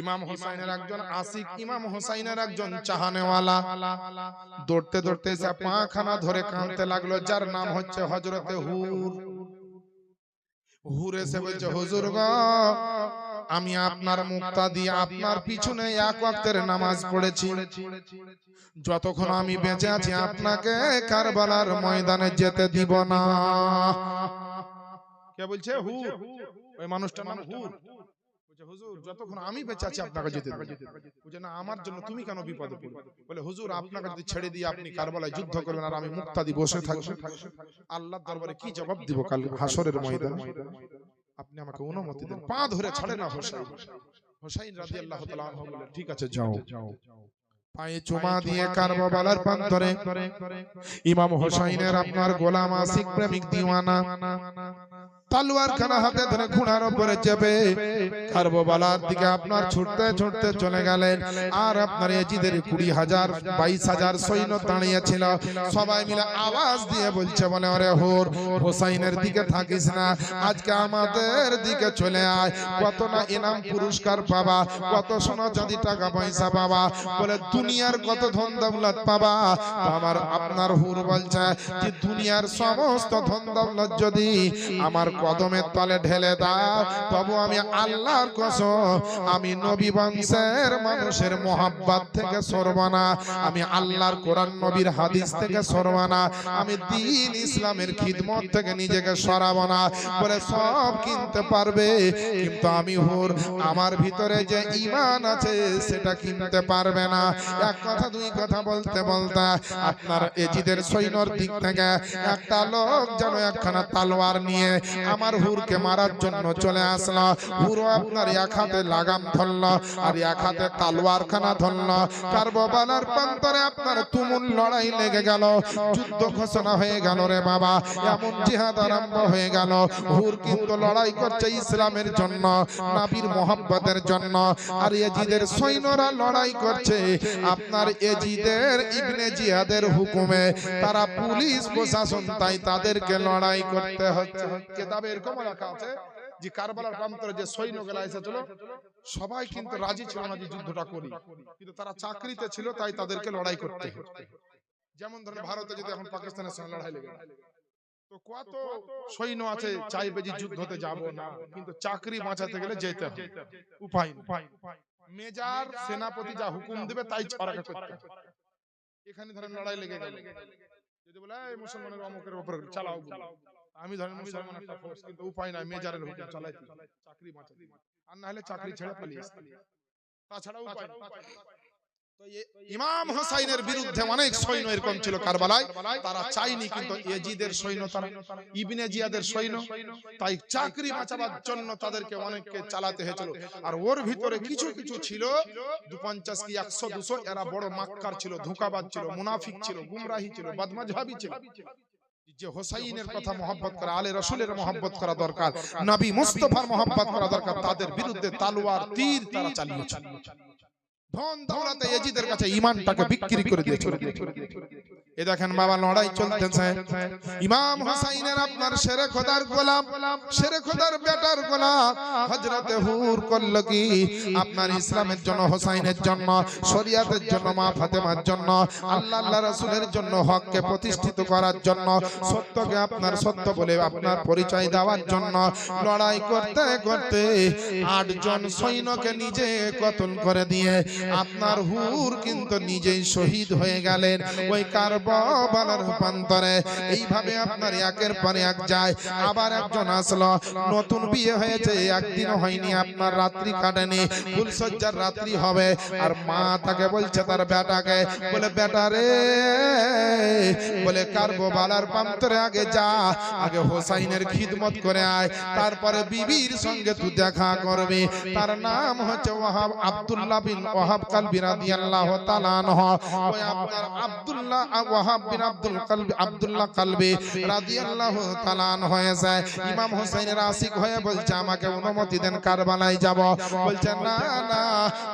ইমাম হোসাইনের একজন আশিক, ইমাম হোসাইনের একজন চাহানেওয়ালা দৌড়তে দৌড়তে এসে পা খানা ধরে কাঁদতে লাগলো, যার নাম হচ্ছে হযরতে হুর। হুর এসে বলছে, হুজুর গো, আমি আপনার মুক্তাদি, আপনার পিছনে এক ওয়াক্তের নামাজ পড়েছি, যতক্ষণ আমি বেঁচে আছি আপনাকে কারবালার ময়দানে যেতে দিব না। কে বলছে? হুর। ওই মানুষটার নাম হুর। বলছে, হুজুর যতক্ষণ আমি বেঁচে আছি আপনাকে যেতে দেব। বলছে, না, আমার জন্য তুমি কেন বিপদে পড়বে? বলে, হুজুর আপনাকে যদি ছেড়ে দিয়ে আপনি কারবালায় যুদ্ধ করবেন আর আমি মুক্তাদি বসে থাকবো, আল্লাহর দরবারে কি জবাব দিব কাল হাসরের ময়দানে? আপনি আমাকে অনুমতি দেন। পা ধরে ছাড়ে না হোসাইন। হোসাইন রাদিয়াল্লাহু তাআলা আনহু বললেন, ঠিক আছে যাও। পায়ে চুমা দিয়ে কারবালার প্রান্তরে ইমাম হোসাইনের আপনার গোলাম আশিক প্রেমিক দিওয়ানা তলোয়ার খানা হাতে ধরে ঘোড়ার উপরে চেপে কারবালার দিকে আপনার ছুটতে ছুটতে চলে গেলেন। আর আপনার ইয়াজিদের 20,000 22,000 সৈন্য দাঁড়িয়ে ছিল। সবাই মিলে আওয়াজ দিয়ে বলছে, বলে, আরে হুর, হোসাইনের দিকে থাকিস না, আজকে আমাদের দিকে চলে আয়, কত না ইনাম পুরস্কার পাবা, কত সোনা চাঁদি টাকা পয়সা পাবা, বলে দুনিয়ার কত ধন দৌলত পাবা। আমার আপনার হুর বলছে যে দুনিয়ার সমস্ত ধন দৌলত যদি আমার কদমের তলে ঢেলে দাও, তবু আমি আল্লাহর কসম আমি নবী বংশের মানুষের মোহাব্বত থেকে সরব না, আমি আল্লাহর কোরআন নবীর হাদিস থেকে সরব না, আমি দ্বীন ইসলামের খিদমত থেকে নিজেকে সরাবো না। বলে, সব কিনতে পারবে, কিন্তু আমি হুর আমার ভিতরে যে ঈমান আছে সেটা কিনতে পারবে না। এক কথা দুই কথা বলতে বলতে আপনার ইয়াজিদের সৈন্যর দিক থেকে একটা লোক যেন একখানা তলোয়ার নিয়ে আমার হুরকে মারার জন্য চলে আসলো। হুর আপনার এক হাতে লাগাম ধরলো আর এক হাতে তলোয়ার খানা ধরলো। কারবালার প্রান্তরে আপনার তুমুল লড়াই লেগে গেল, যুদ্ধ ঘোষণা হয়ে গেল রে বাবা, এমন জিহাদ আরম্ভ হয়ে গেল। হুর কিন্তু লড়াই করছে ইসলামের জন্য, নবীর মোহাব্বতের জন্য, আর ইয়াজিদের সৈন্যরা লড়াই করছে আপনার ইয়াজিদের ইবনে জিয়াদের হুকুমে। তারা পুলিশ প্রশাসন, তাই তাদেরকে লড়াই করতে হচ্ছে। কিতাবে এরকম লেখা আছে যে কারবালার প্রান্তরে যে সৈন্যগুলো এসেছিল সবাই কিন্তু রাজি ছিল না যে যুদ্ধটা করি, কিন্তু তারা চাকরিতে ছিল, তাই তাদেরকে লড়াই করতে হতো। যেমন ধরেন ভারতে যদি এখন পাকিস্তানের সঙ্গে লড়াই লেগে তো কত সৈন্য আছে চাইবে যে যুদ্ধতে যাব না, কিন্তু চাকরি বাঁচাতে গেলে যেতে হবে, উপায় নেই। মেজর সেনাপতি যা হুকুম দেবে তাই ছড়াকে করতে হবে। এখানে ধরেন লড়াই লেগে গেল, যদি বলে এই মুসলমানের অমুকের উপর চালাও, আমি ধরেন মুসলমান একটা ফোর্স, কিন্তু উপায় নাই, মেজরের হুকুম চালাইতে চাকরি বাঁচাতে, আর না হলে চাকরি ছেড়ে পালিয়ে আসতে, তাছাড়া উপায় নেই। তো ইমাম হোসাইনের বিরুদ্ধে অনেক সৈন্য এরকম ছিল কারবালায়, তারা চাইনি, কিন্তু ইয়াজিদের সৈন্য, তারা ইবনে জিয়াদের সৈন্য, তাই চাকরি বাঁচাবার জন্য তাদেরকে অনেককে চালাতে হয়েছিল। আর ওর ভিতরে কিছু কিছু ছিল 50 কি 100 200, এরা বড় মাক্কার ছিল, ধোঁকাবাজ ছিল, মুনাফিক ছিল, গুমরাহি ছিল, বদমাযহাবী ছিল। যে হোসাইনের কথা মহব্বত করা, আলে রাসূলের মহব্বত করা দরকার, নবী মুস্তাফার মহব্বত করা দরকার, তাদের বিরুদ্ধে তলোয়ার তীর তারা চালিয়েছিল। ধন দৌলতে ইয়াজিদের কাছে ঈমানটাকে বিক্রি করে দিয়েছিল। এ দেখেন বাবা, লড়াই চলতেছে। ইমাম হোসাইনের আপনার শেরে খোদার গোলাম, শেরে খোদার বেটার গোলাম হযরতে হুর করল কি, আপনার ইসলামের জন্য, হোসাইনের জন্য, শরিয়াতের জন্য, মা ফাতেমার জন্য, আল্লাহ রাসূলের জন্য, হককে প্রতিষ্ঠিত করার জন্য, সত্যকে আপনার সত্য বলে আপনার পরিচয় দেওয়ার জন্য লড়াই করতে করতে 8 জন সৈন্যকে নিজে কতল করে দিয়ে আপনার হুর কিন্তু নিজেই শহীদ হয়ে গেলেন ওই কারবালার প্রান্তরে। এইভাবে আপনার একের পর এক যায়। আবার একজন আসলো, নতুন বিয়ে হয়েছে, একদিনও হয়নি, আপনার রাত্রি কাটেনি, ফুলসজ্জার রাত্রি হবে। আর মা তাকে বলছে, তার বেটাকে বলে, বেটা রে, বলে কারবালার প্রান্তরে আগে যা, আগে হোসাইনের খিদমত করে আয়, তারপরে বিবির সঙ্গে তুই দেখা করবি। তার নাম হচ্ছে ওয়াহাব, আব্দুল্লাহ বিন ওয়াহাব ওয়াহাব কালবি রাদিয়াল্লাহু তাআলা আনহু ওই আপনার আব্দুল্লাহ ওয়াহাব বিন আব্দুল্লাহ কালবি রাদিয়াল্লাহু তাআলা আনহু হয়ে যায় ইমাম হোসেনের আশিক হয়ে বলছে আমাকে অনুমতি দেন কারবালায় যাব বলছে না না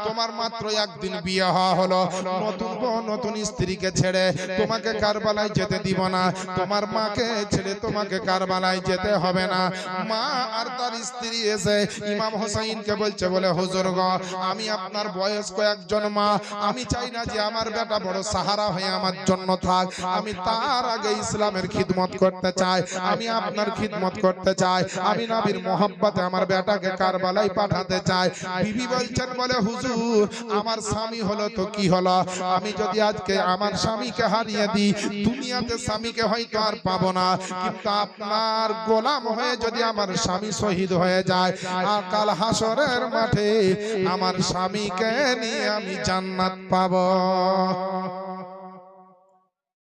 তোমার মাত্র একদিন বিয়ে হলো নতুন বউ নতুন স্ত্রীকে ছেড়ে তোমাকে কারবালায় যেতে দিব না তোমার মাকে ছেড়ে তোমাকে কারবালায় যেতে হবে না মা আর তার স্ত্রী এসে ইমাম হোসেনকে বলছে বলে হুজুর গো আমি আপনার বয়স্ক একজন মা আমি চাই না যে আমার বেটা বড় সাহারা হয়ে আমার জন্য থাক আমি তার আগে ইসলামের খিদমত করতে চাই আমি আপনার খিদমত করতে চাই আমি নবীর মোহাব্বতে আমার বেটাকে কারবালায় পাঠাতে চাই বিবি বলছেন বলে হুজুর আমার স্বামী হলো তো কি হলো আমি যদি আজকে আমার স্বামীকে হারিয়ে দিই দুনিয়াতে স্বামীকে হয়তো আর পাবো না কিন্তু আপনার গোলাম হয়ে যদি আমার স্বামী শহীদ হয়ে যায় আর কাল হাসরের মাঠে আমার স্বামীকে নিয়ে আমি জান্নাত পাবো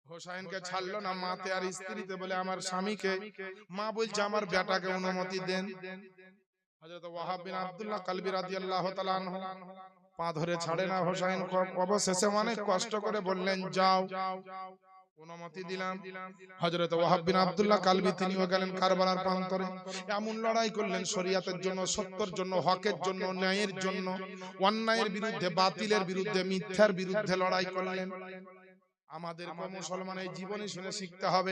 হোসেনকে ছাড়লো না মাতে আর স্ত্রীতে বলে আমার স্বামীকে মা বলছে আমার বেটাকে অনুমতি দেন হযরত ওয়াহাব বিন আব্দুল্লাহ কালবি রাদিয়াল্লাহু তাআলা আনহু পা ধরে ছাড়ে না হোসেন অবশেষে অনেক কষ্ট করে বললেন যাও অনুমতি দিলাম হযরত ওয়াহাব বিন আব্দুল্লাহ কালবি তিনিও গেলেন কারবালার প্রান্তরে এমন লড়াই করলেন শরীয়তের জন্য সত্যের জন্য হকের জন্য ন্যায়ের জন্য অন্যায়ের বিরুদ্ধে বাতিলের বিরুদ্ধে মিথ্যার বিরুদ্ধে লড়াই করলেন আমাদের মুসলমানের জীবনে শুনে শিখতে হবে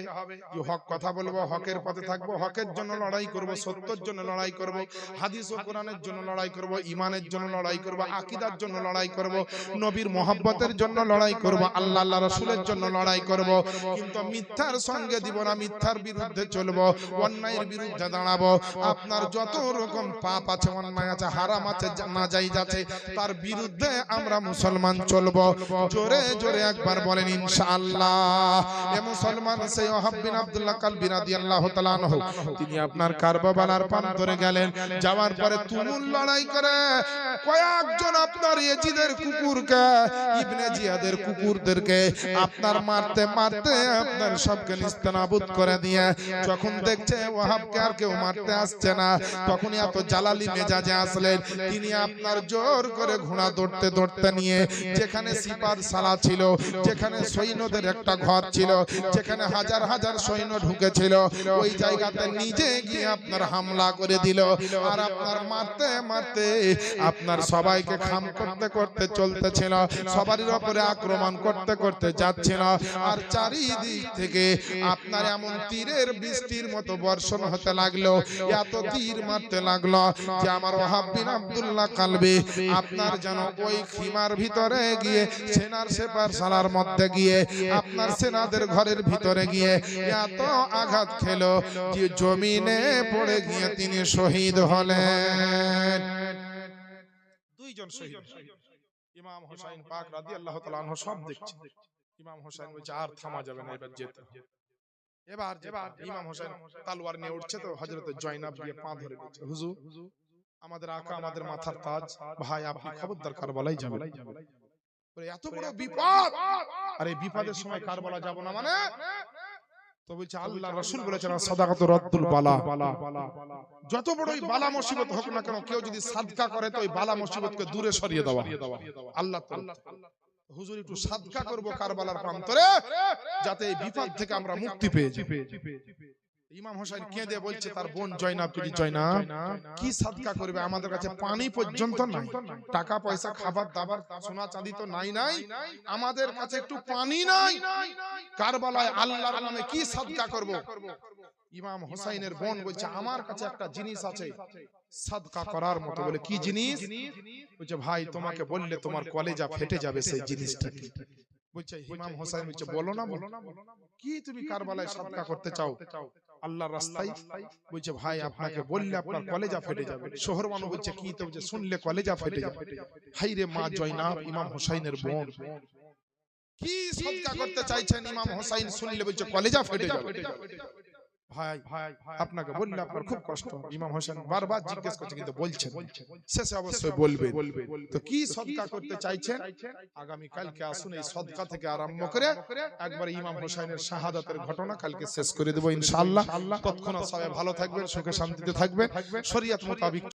যে হক কথা বলবো হকের পথে থাকবো হকের জন্য লড়াই করব সত্যের জন্য লড়াই করব হাদিস ও কোরআনের জন্য লড়াই করব ঈমানের জন্য লড়াই করব আকীদার জন্য লড়াই করব নবীর মহব্বতের জন্য লড়াই করব আল্লাহ আল্লাহ রাসূলের জন্য লড়াই করব কিন্তু মিথ্যার সঙ্গে দিব না মিথ্যার বিরুদ্ধে চলবো অন্যায়ের বিরুদ্ধে দাঁড়াবো আপনার যত রকম পাপ আছে অন্যায় আছে হারাম আছে নাজায়েজ আছে তার বিরুদ্ধে আমরা মুসলমান চলবো জোরে জোরে একবার বলেন ইনশাআল্লাহ এ মুসলমান সেই ওয়াহাব বিন আব্দুল্লাহ কালবি রাদিয়াল্লাহু তাআলা আনহু তিনি আপনার কারবালার প্রান্তরে গেলেন যাওয়ার পরে তুমুল লড়াই করে কয়েকজন আপনার ইয়াজিদের কুকুরকে ইবনে জিয়াদের কুকুরদেরকে আপনার মারতে মারতে আপনার সবকে নিস্তানাবুদ করে দিয়ে যখন দেখছে ওয়াহাবকে আর কেউ মারতে আসছে না তখনই এত জালালি মেজাজে আসলেন তিনি আপনার জোর করে ঘোড়া দৌড়তে দৌড়তে নিয়ে যেখানে সিপার সালা ছিল যেখানে সৈন্যদের একটা ঘর ছিল যেখানে হাজার হাজার সৈন্য ঢুকেছিল ওই জায়গাতে নিজে গিয়ে আপনার হামলা করে দিল আর আপনার মারতে মারতে আপনার সবাইকে খাম করতে করতে চলতেছিল সবারই উপরে আক্রমণ করতে করতে যাচ্ছিল আর চারিদিক থেকে আপনার এমন তীরের বৃষ্টির মতো বর্ষণ হতে লাগলো এত তীর মারতে লাগলো যে আমার ওয়াহাব বিন আব্দুল্লাহ কালবি আপনার যেন ওই খিমার ভিতরে গিয়ে সেনার সেপার সালার মধ্যে গিয়ে আপনার সেনাদের ঘরের ভিতরে গিয়ে এত আঘাত খেলো যে জমিনে পড়ে গিয়ে তিনি শহীদ হলেন দুইজন শহীদ ইমাম হোসেন পাক রাদিয়াল্লাহু তাআলা আনহু সব দেখছে ইমাম হোসেন বলছে আর থামা যাবে না এবার যেতে এবার ইমাম হোসেন তলোয়ার নিয়ে উঠছে তো হযরত জয়নাব গিয়ে পা ধরে বলছে হুজুর আমাদের আকা আমাদের মাথার তাজ ভাই আপনি খবরদার কারবালায় যাবেন এত বড় বিপদ আর এই বিপদের সময় কারবালা যাব না মানে তো বলছে আল্লাহর রাসূল বলেছেন সাদাকাতু রাদ্দুল বালা যত বড়ই বালা মুসিবত হোক না কেন কেউ যদি সাদকা করে তো ওই বালা মুসিবতকে দূরে সরিয়ে দেওয়া আল্লাহ তাআলা হুজুর একটু সাদকা করব কারবালার প্রান্তরে যাতে এই বিপদ থেকে আমরা মুক্তি পেয়ে যাই ইমাম হোসেন কেঁদে বলছে তার বোন জয়নাব জয়নাব কি সাদকা করবে আমাদের কাছে পানি পর্যন্ত নাই টাকা পয়সা খাবার দাবার সোনা চাঁদি তো নাই আমাদের কাছে একটু পানি নাই কারবালায় আল্লাহর নামে কি সাদকা করব ইমাম হোসেনের বোন বলছে আমার কাছে একটা জিনিস আছে সাদকা করার মতো বলে কি জিনিস বলছে ভাই তোমাকে বললে তোমার কলেজা ফেটে যাবে সেই জিনিসটা কি বলছে ইমাম হোসেন বলছে বলো না কি তুমি কারবালায় সাদকা করতে চাও আল্লাহর রাস্তায় বলছে ভাই আপনাকে বললে আপনার কলেজা ফেটে যাবে শহর মানুষ বলছে কি তো বলছে শুনলে কলেজা ফেটে যাবে হাই রে মা জয়নাব ইমাম হোসেনের বোন কি সাদকা করতে চাইছেন ইমাম হোসেন শুনলে বলছে কলেজা ফেটে যাবে ভাই আপনাকে বললে আপনার খুব কষ্ট ইমাম হোসেন বারবার জিজ্ঞেস করছে কিন্তু বলছেন শেষে অবশ্যই বলবেন তো কি সদকা করতে চাইছেন আগামী কালকে আসুন এই সদকা থেকে আরম্ভ করে একবার ইমাম হোসেনের শাহাদাতের ঘটনা কালকে শেষ করে দেব ইনশাআল্লাহ ততক্ষণ সবাই ভালো থাকবেন সুখে শান্তিতে থাকবেন শরীয়ত মোতাবেক